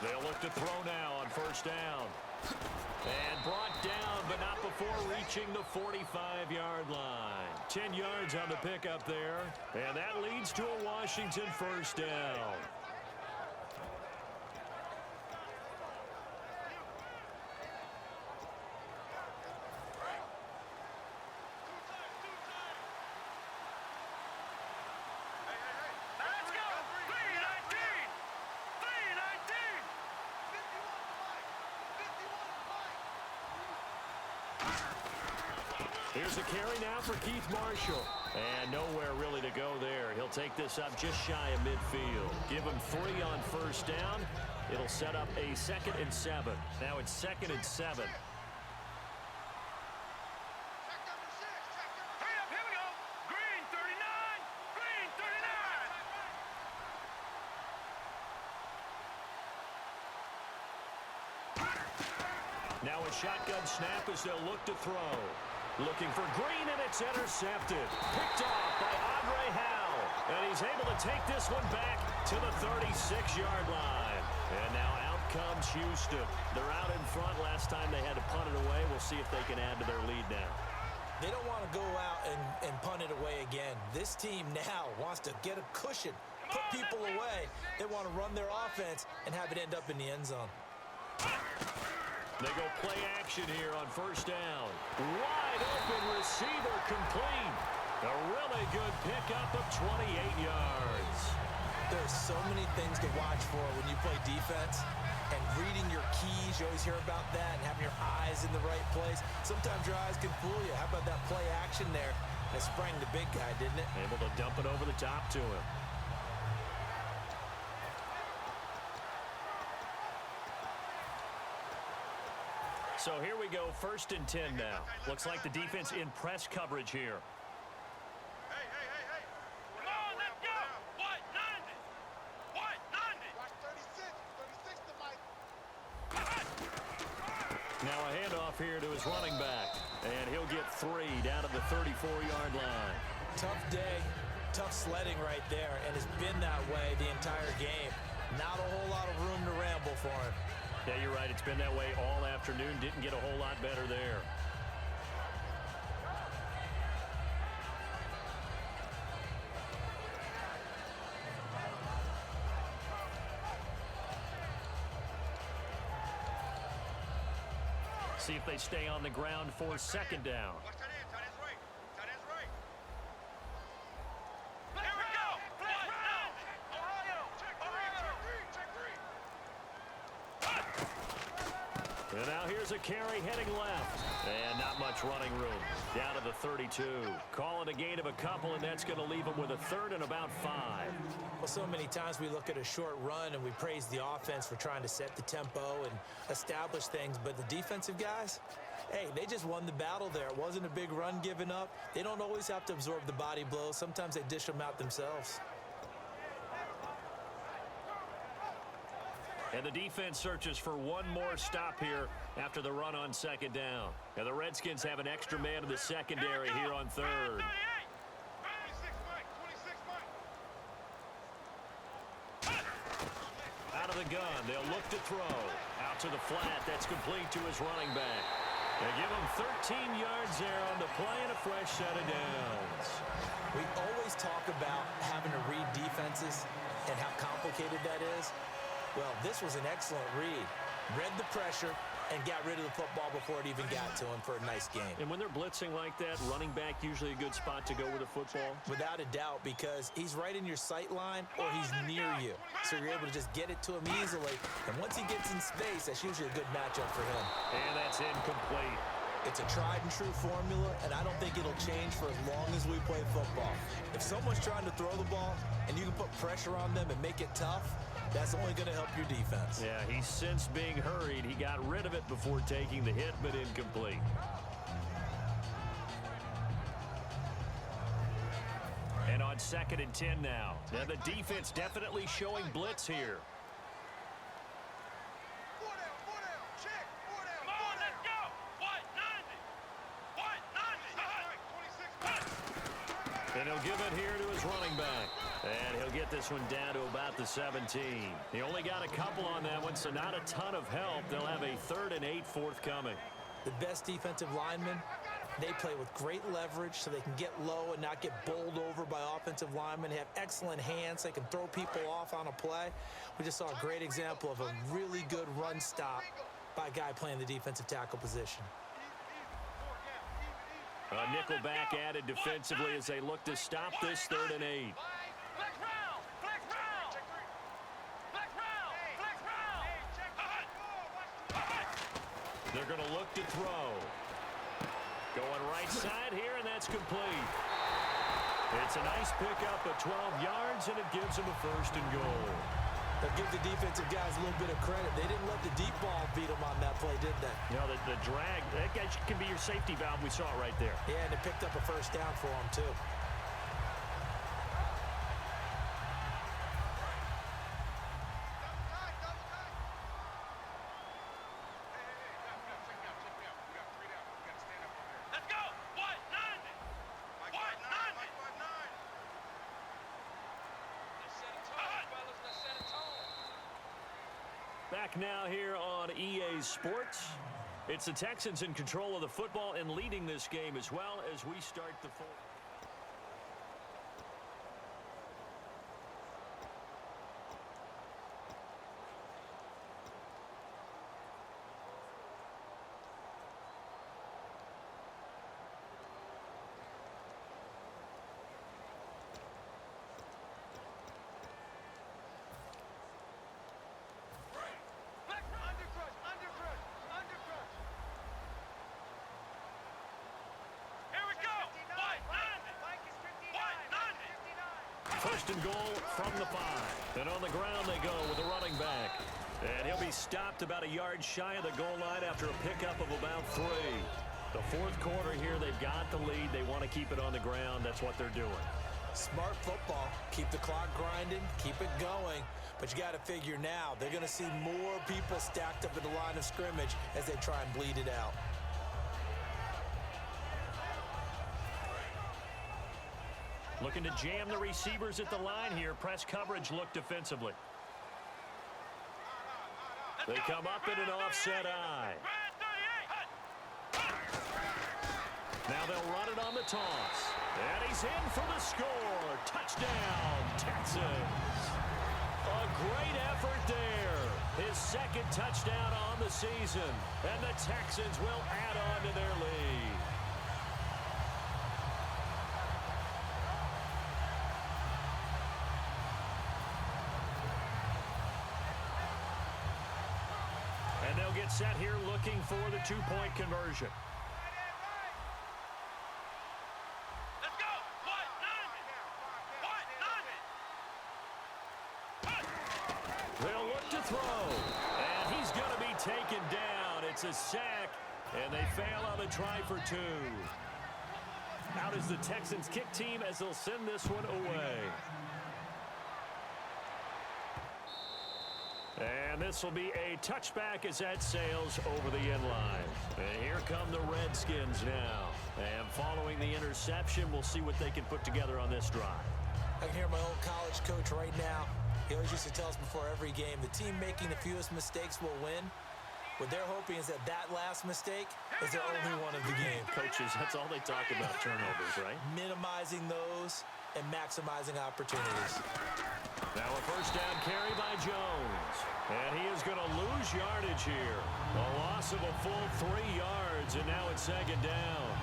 They'll look to throw now on first down. And brought down, but not before reaching the 45-yard line. 10 yards on the pickup there. And that leads to a Washington first down. Here's a carry now for Keith Marshall. And nowhere really to go there. He'll take this up just shy of midfield. Give him 3 on first down. It'll set up a 2nd and 7. Now it's 2nd and 7. Now a shotgun snap as they'll look to throw. Looking for Green, and it's intercepted. Picked off by Andre Howell. And he's able to take this one back to the 36-yard line. And now out comes Houston. They're out in front. Last time they had to punt it away. We'll see if they can add to their lead now. They don't want to go out and punt it away again. This team now wants to get a cushion, put people away. They want to run their offense and have it end up in the end zone. They go play action here on first down. Wide open receiver complete. A really good pickup of 28 yards. There's so many things to watch for when you play defense. And reading your keys, you always hear about that, and having your eyes in the right place. Sometimes your eyes can fool you. How about that play action there? It sprang the big guy, didn't it? Able to dump it over the top to him. So here we go, 1st and 10 now. Looks like the defense in press coverage here. Hey, hey, hey, hey. Come on, let's go. What? 90. What? 90. Watch 36. 36 to Mike. Now a handoff here to his running back. And he'll get 3 down at the 34-yard line. Tough day, tough sledding right there, and it's been that way the entire game. Not a whole lot of room to ramble for him. Yeah, you're right. It's been that way all afternoon. Didn't get a whole lot better there. See if they stay on the ground for 2nd down. Watch that end. Tight end's right. Tight end's right. Here we go. What? 90. Ohio. Check three. And now here's a carry heading left. And not much running room. Down to the 32. Call it a gain of a couple, and that's going to leave them with a 3rd and about 5. Well, so many times we look at a short run and we praise the offense for trying to set the tempo and establish things, but the defensive guys, hey, they just won the battle there. It wasn't a big run given up. They don't always have to absorb the body blows. Sometimes they dish them out themselves. And the defense searches for one more stop here after the run on 2nd down. Now the Redskins have an extra man in the secondary here on 3rd. 26 Mike. 26 Mike. Out of the gun, they'll look to throw. Out to the flat, that's complete to his running back. They give him 13 yards there on the play and a fresh set of downs. We always talk about having to read defenses and how complicated that is. Well, this was an excellent read. Read the pressure and got rid of the football before it even got to him for a nice game. And when they're blitzing like that, running back usually a good spot to go with the football? Without a doubt, because he's right in your sight line or he's near you. So you're able to just get it to him easily. And once he gets in space, that's usually a good matchup for him. And that's incomplete. It's a tried and true formula, and I don't think it'll change for as long as we play football. If someone's trying to throw the ball and you can put pressure on them and make it tough, that's only going to help your defense. Yeah, he's since being hurried. He got rid of it before taking the hit, but incomplete. And on 2nd and 10 now. Now the defense definitely showing blitz here. 4 down. Check. 4 down. Come on, let's go. What? 90. What? 90. And he'll give it here to his running back. And he'll get this one down to about the 17. He only got a couple on that one, so not a ton of help. They'll have a 3rd and 8 forthcoming. The best defensive linemen, they play with great leverage so they can get low and not get bowled over by offensive linemen. They have excellent hands. They can throw people off on a play. We just saw a great example of a really good run stop by a guy playing the defensive tackle position. A nickel back added defensively as they look to stop this 3rd and 8. Flex round. Flex round. Flex round. Flex round. They're going to look to throw. Going right side here, and that's complete. It's a nice pickup of 12 yards, and it gives them a 1st and goal. They'll give the defensive guys a little bit of credit. They didn't let the deep ball beat them on that play, did they? You know, the drag, that can be your safety valve. We saw it right there. Yeah, and it picked up a 1st down for them, too. Let's go. What? 90. What? 90. Let's set a tone, fellas. Let's set a tone. Back now here on EA Sports. It's the Texans in control of the football and leading this game as well as we start the fourth. First and goal from the 5. And on the ground they go with a running back. And he'll be stopped about a yard shy of the goal line after a pickup of about 3. The fourth quarter here, they've got the lead. They want to keep it on the ground. That's what they're doing. Smart football. Keep the clock grinding. Keep it going. But you got to figure now, they're going to see more people stacked up at the line of scrimmage as they try and bleed it out. Looking to jam the receivers at the line here. Press coverage look defensively. They come up in an offset eye. Now they'll run it on the toss. And he's in for the score. Touchdown, Texans. A great effort there. His second touchdown on the season. And the Texans will add on to their lead. And they'll get set here looking for the 2-point conversion. Let's go. They'll look to throw. And he's going to be taken down. It's a sack. And they fail on the try for 2. Out is the Texans kick team as they'll send this one away. And this will be a touchback as that sails over the end line. And here come the Redskins now. And following the interception, we'll see what they can put together on this drive. I can hear my old college coach right now. He always used to tell us before every game, the team making the fewest mistakes will win. What they're hoping is that last mistake is their only one of the game. Coaches, that's all they talk about, turnovers, right? Minimizing those and maximizing opportunities. Now a first down carry by Jones. And he is going to lose yardage here. A loss of a full 3 yards, and now it's second down.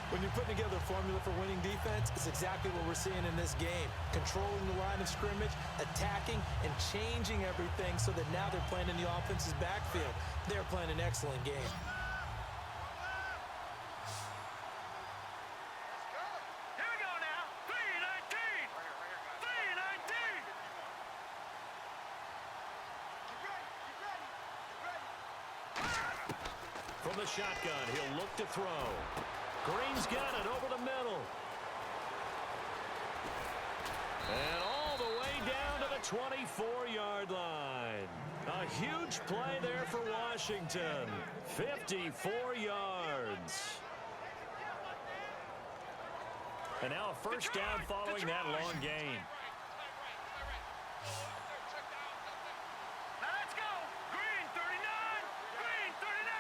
When you're putting together a formula for winning defense, it's exactly what we're seeing in this game. Controlling the line of scrimmage, attacking, and changing everything so that now they're playing in the offense's backfield. They're playing an excellent game. Here we go now. 3-19. 3-19. From the shotgun, he'll look to throw. Green's got it over the middle. And all the way down to the 24-yard line. A huge play there for Washington. 54 yards. And now a first down following that long gain. Now let's go. Green 39. Green 39.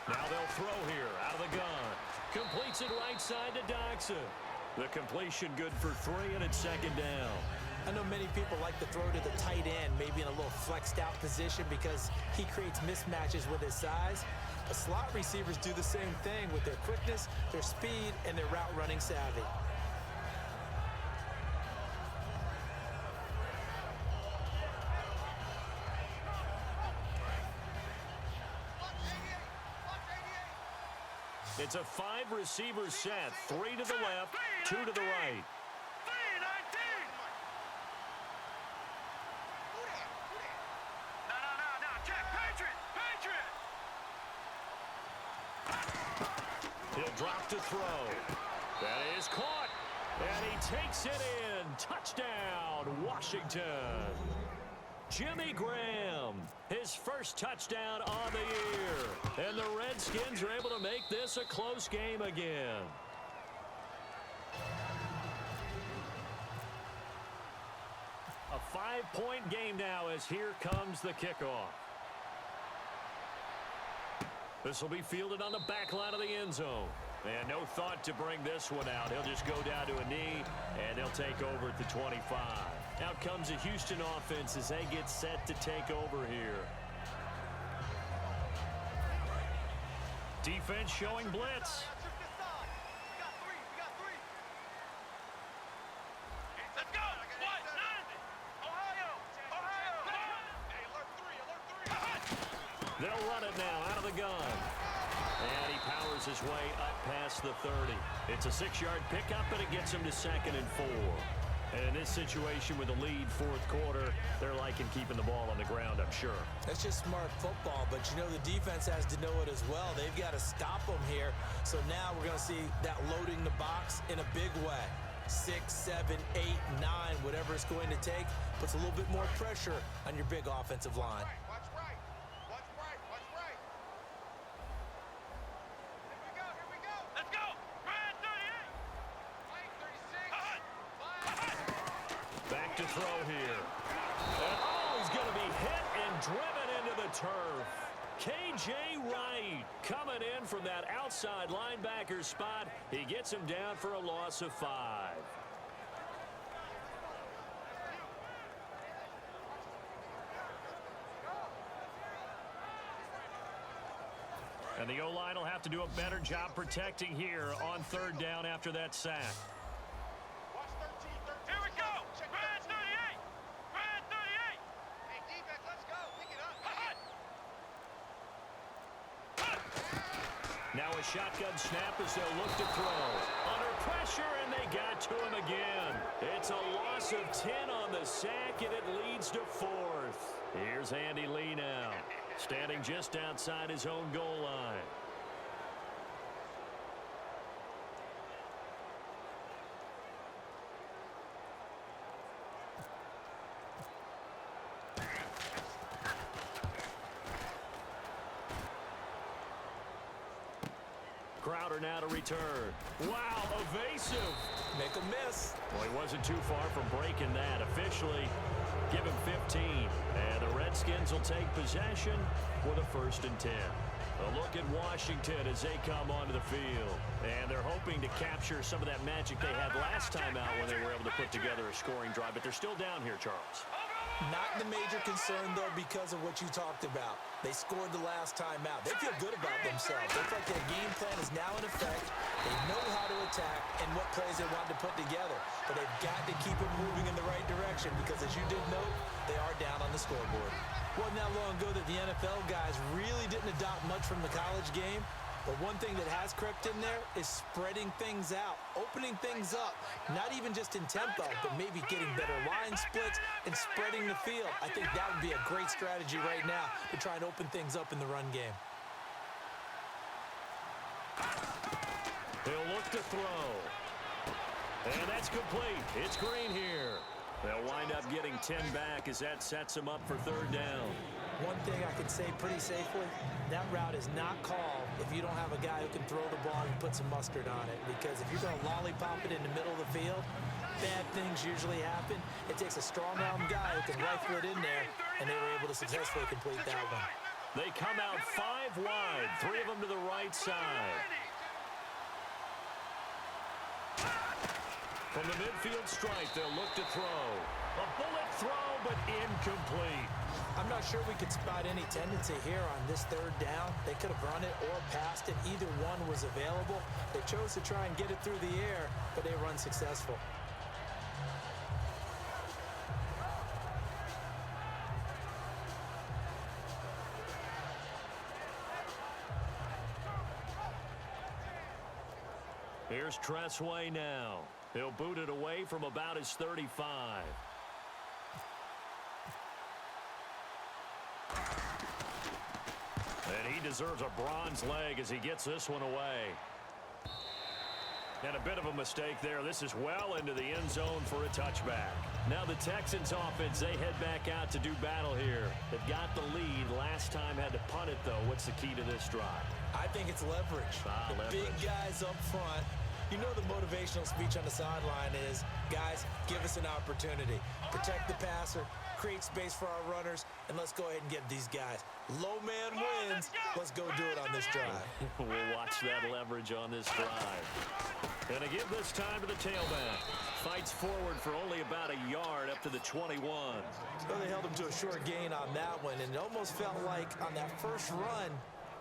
Now they'll throw here out of the gun. Completes it right side to Doxson. The completion good for 3, and it's second down. I know many people like to throw to the tight end, maybe in a little flexed out position because he creates mismatches with his size. The slot receivers do the same thing with their quickness, their speed, and their route running savvy. It's a 5-receiver set. 3 to the left, 2 to the right. 3-19. No. Check. Patriot. He'll drop to throw. That is caught. And he takes it in. Touchdown, Washington. Jimmy Graham, his first touchdown on the year. And the Redskins are able to make this a close game again. A 5-point game now as here comes the kickoff. This will be fielded on the back line of the end zone. And no thought to bring this one out. He'll just go down to a knee, and they'll take over at the 25. Out comes the Houston offense as they get set to take over here. Defense showing blitz. Let's go. What? 90. Ohio. Hey, alert 3. They'll run it now out of the gun. And he powers his way up past the 30. It's a 6-yard pickup, and it gets him to 2nd and 4. And in this situation with the lead fourth quarter, they're liking keeping the ball on the ground, I'm sure. That's just smart football, but you know the defense has to know it as well. They've got to stop them here. So now we're going to see that loading the box in a big way. 6, 7, 8, 9, whatever it's going to take, puts a little bit more pressure on your big offensive line. Watch right. Watch right. Watch right. Here we go. Let's go. Red 38. Right, 36. Hut. Back to throw here. And, oh, he's going to be hit and driven into the turf. K.J. Wright coming in from that outside linebacker spot. He gets him down for a loss of 5. And the O-line will have to do a better job protecting here on 3rd down after that sack. Watch 13. Here we go. Red 38. Red 38. Hey, defense, let's go. Pick it up. Hut. Now a shotgun snap as they'll look to throw. Under pressure, and they got to him again. It's a loss of 10 on the sack, and it leads to 4th. Here's Andy Lee now, standing just outside his own goal line. Crowder now to return. Wow, evasive. Make a miss. Well, he wasn't too far from breaking that. Officially, give him 15. And the Redskins will take possession with a 1st and 10. A look at Washington as they come onto the field. And they're hoping to capture some of that magic they had last time out when they were able to put together a scoring drive. But they're still down here, Charles. Not the major concern, though, because of what you talked about. They scored the last time out. They feel good about themselves. They feel like their game plan is now in effect. They know how to attack and what plays they want to put together. But they've got to keep it moving in the right direction because, as you did note, they are down on the scoreboard. Wasn't that long ago that the NFL guys really didn't adopt much from the college game. But one thing that has crept in there is spreading things out, opening things up, not even just in tempo, but maybe getting better line splits and spreading the field. I think that would be a great strategy right now to try and open things up in the run game. He'll look to throw. And that's complete. It's Green here. They'll wind up getting 10 back as that sets him up for 3rd down. One thing I can say pretty safely, that route is not called if you don't have a guy who can throw the ball and put some mustard on it. Because if you're going to lollipop it in the middle of the field, bad things usually happen. It takes a strong-arm guy who can rifle it in there, and they were able to successfully complete that one. They come out 5 wide, 3 of them to the right side. From the midfield stripe, they'll look to throw. A bullet throw, but incomplete. I'm not sure we could spot any tendency here on this 3rd down. They could have run it or passed it. Either one was available. They chose to try and get it through the air, but they were unsuccessful. Here's Tressway now. He'll boot it away from about his 35. And he deserves a bronze leg as he gets this one away. And a bit of a mistake there. This is well into the end zone for a touchback. Now the Texans offense, they head back out to do battle here. They've got the lead. Last time had to punt it, though. What's the key to this drive? I think it's leverage. The big guys up front. You know the motivational speech on the sideline is, guys, give us an opportunity. Protect the passer, create space for our runners, and let's go ahead and get these guys. Low man wins. Let's go do it on this drive. We'll watch that leverage on this drive. And to give this time to the tailback. Fights forward for only about a yard up to the 21. So they held him to a short gain on that one, and it almost felt like on that first run,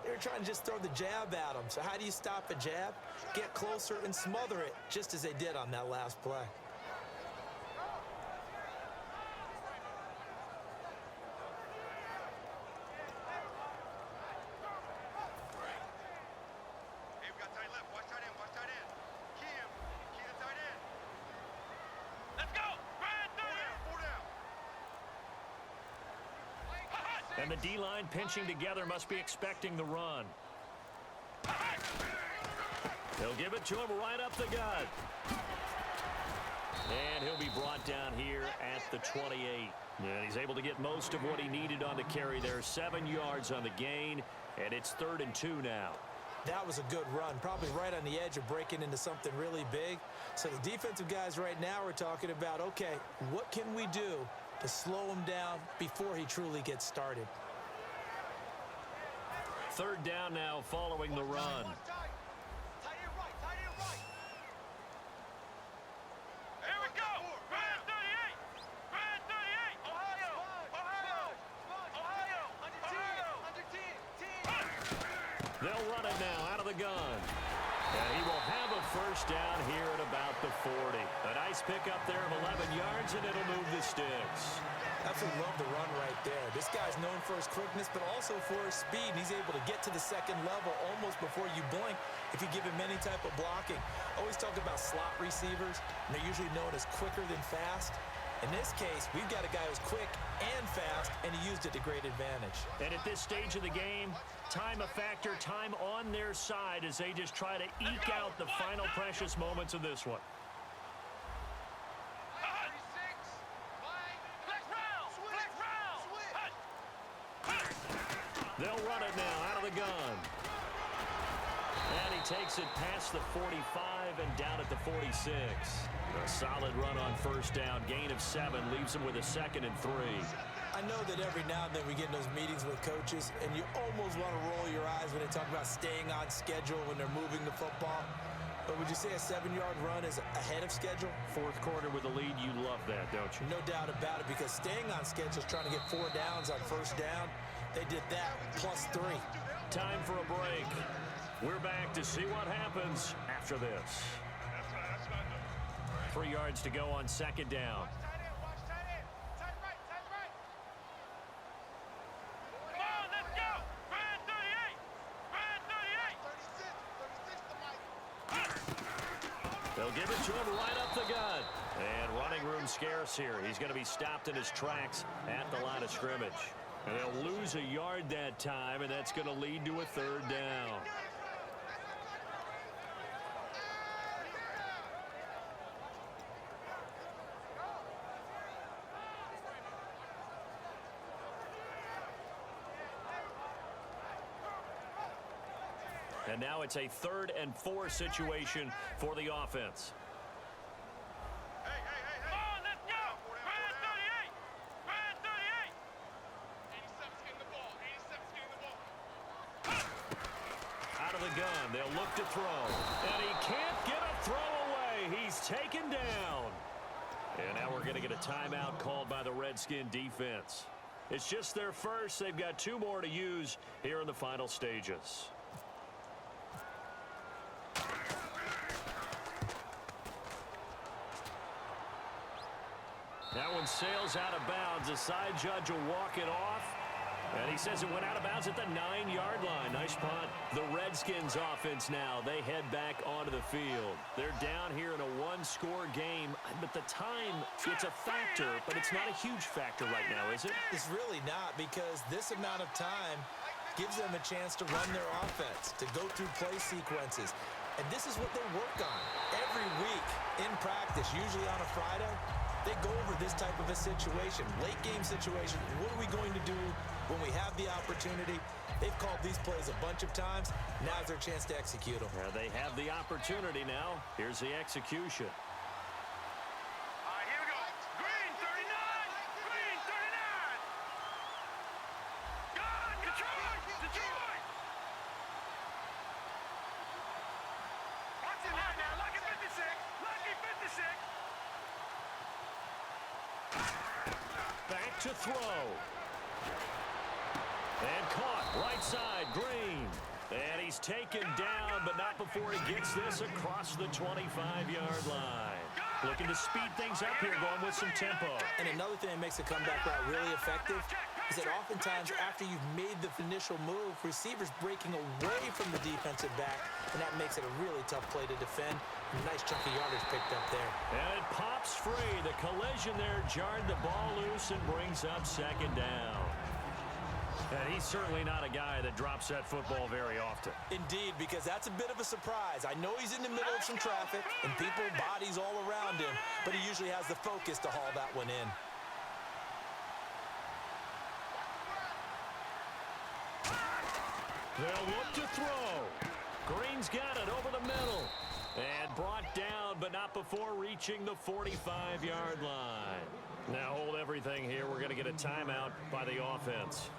they were trying to just throw the jab at him. So how do you stop a jab? Get closer and smother it, just as they did on that last play. And the D-line pinching together must be expecting the run. They'll give it to him right up the gut. And he'll be brought down here at the 28. And he's able to get most of what he needed on the carry there. 7 yards on the gain, and it's 3rd and 2 now. That was a good run, probably right on the edge of breaking into something really big. So the defensive guys right now are talking about, okay, what can we do to slow him down before he truly gets started? 3rd down now following the run. Here we go. Brand 38. Brand 38. Ohio. They'll run it now out of the gun. And he will have a 1st down here at about the 40. A nice pickup there of 11 yards, and it'll move the sticks. Absolutely love the run right there. This guy's known for his quickness, but also for his speed. And he's able to get to the 2nd level almost before you blink if you give him any type of blocking. Always talk about slot receivers, and they're usually known as quicker than fast. In this case, we've got a guy who's quick and fast, and he used it to great advantage. And at this stage of the game, time a factor, time on their side as they just try to eke out the final precious moments of this one. They'll run it now out of the gun. And he takes it past the 45 and down at the 46. A solid run on 1st down. Gain of 7 leaves him with a 2nd and 3. I know that every now and then we get in those meetings with coaches, and you almost want to roll your eyes when they talk about staying on schedule when they're moving the football. But would you say a 7-yard run is ahead of schedule? 4th quarter with a lead, you love that, don't you? No doubt about it, because staying on schedule is trying to get 4 downs on 1st down. They did that, plus 3. Time for a break. We're back to see what happens after this. That's what I do. 3 yards to go on 2nd down. Watch tight end. Tight right. Come on, let's go. Brand 38. Brand 38. 36 to Mike. They'll give it to him right up the gut. And running room scarce here. He's going to be stopped in his tracks at the line of scrimmage. And they'll lose a yard that time, and that's going to lead to a 3rd down. And now it's a 3rd and 4 situation for the offense. Hey. Come on, let's go. Brand 38. Brand 38. 87's getting the ball. 87's getting the ball. Out of the gun, they'll look to throw. And he can't get a throw away. He's taken down. And now we're going to get a timeout called by the Redskin defense. It's just their first. They've got 2 more to use here in the final stages. That one sails out of bounds. The side judge will walk it off. And he says it went out of bounds at the 9-yard line. Nice punt. The Redskins offense now. They head back onto the field. They're down here in a 1-score game. But the time, it's a factor, but it's not a huge factor right now, is it? It's really not, because this amount of time gives them a chance to run their offense, to go through play sequences. And this is what they work on every week in practice, usually on a Friday. They go over this type of a situation, late game situation. What are we going to do when we have the opportunity? They've called these plays a bunch of times. Now's their chance to execute them. They have the opportunity now. Here's the execution. All right, here we go. Green 39. Green 39. God, Detroit. Detroit. Watch it now. Lucky 56. Lucky 56. Back to throw. And caught right side, Green. And he's taken down, but not before he gets this across the 25-yard line. Looking to speed things up here, going with some tempo. And another thing that makes a comeback route really effective is that oftentimes after you've made the initial move, receivers breaking away from the defensive back, and that makes it a really tough play to defend. A nice chunk of yardage picked up there. And it pops free. The collision there jarred the ball loose and brings up 2nd down. And he's certainly not a guy that drops that football very often. Indeed, because that's a bit of a surprise. I know he's in the middle of some traffic and people, bodies all around him, but he usually has the focus to haul that one in. They'll look to throw. Green's got it over the middle. And brought down, but not before reaching the 45-yard line. Now hold everything here. We're going to get a timeout by the offense.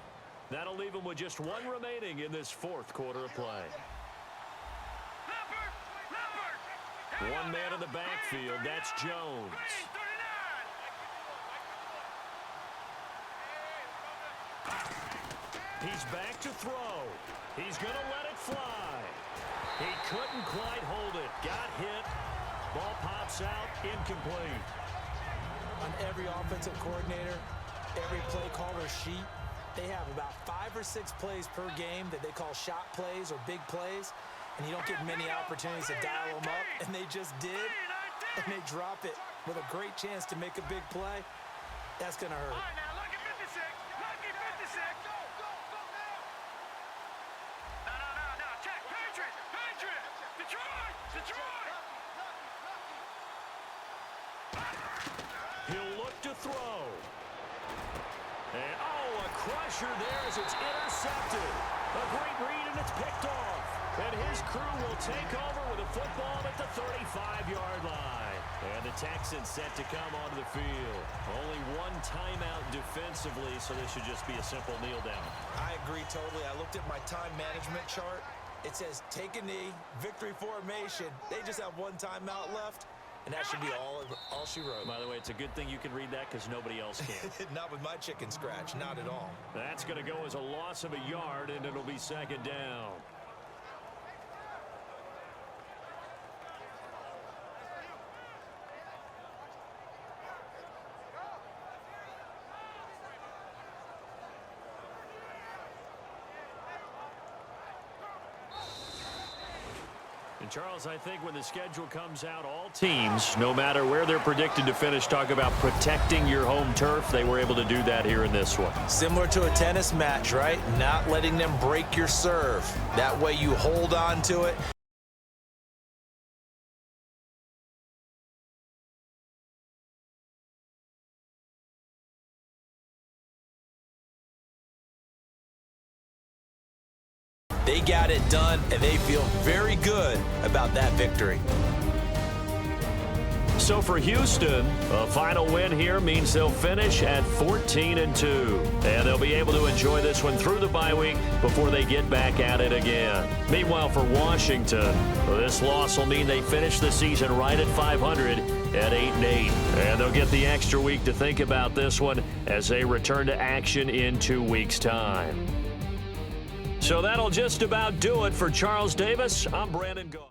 That'll leave them with just one remaining in this fourth quarter of play. One man in the backfield. That's Jones. He's back to throw. He's going to let it fly. He couldn't quite hold it. Got hit. Ball pops out. Incomplete. On every offensive coordinator, every play caller sheet, they have about 5 or 6 plays per game that they call shot plays or big plays, and you don't get many opportunities to dial them up, and they just did, and they drop it with a great chance to make a big play. That's going to hurt. All right, now, lucky 56. Lucky 56. Go, go, go now. No. Check. Patriots. Detroit. He'll look to throw. And, a crusher there as it's intercepted. A great read, and it's picked off. And his crew will take over with a football at the 35-yard line. And the Texans set to come onto the field. Only one timeout defensively, so this should just be a simple kneel down. I agree totally. I looked at my time management chart. It says take a knee, victory formation. They just have one timeout left, and that should be all she wrote. By the way, it's a good thing you can read that because nobody else can. Not with my chicken scratch, not at all. That's going to go as a loss of a yard, and it'll be second down. And Charles, I think when the schedule comes out, all teams, no matter where they're predicted to finish, talk about protecting your home turf. They were able to do that here in this one. Similar to a tennis match, right? Not letting them break your serve. That way you hold on to it. They got it done, and they feel very good about that victory. So for Houston, a final win here means they'll finish at 14-2. And they'll be able to enjoy this one through the bye week before they get back at it again. Meanwhile, for Washington, this loss will mean they finish the season right at 500 at 8-8. And they'll get the extra week to think about this one as they return to action in 2 weeks' time. So that'll just about do it for Charles Davis. I'm Brandon Gaw.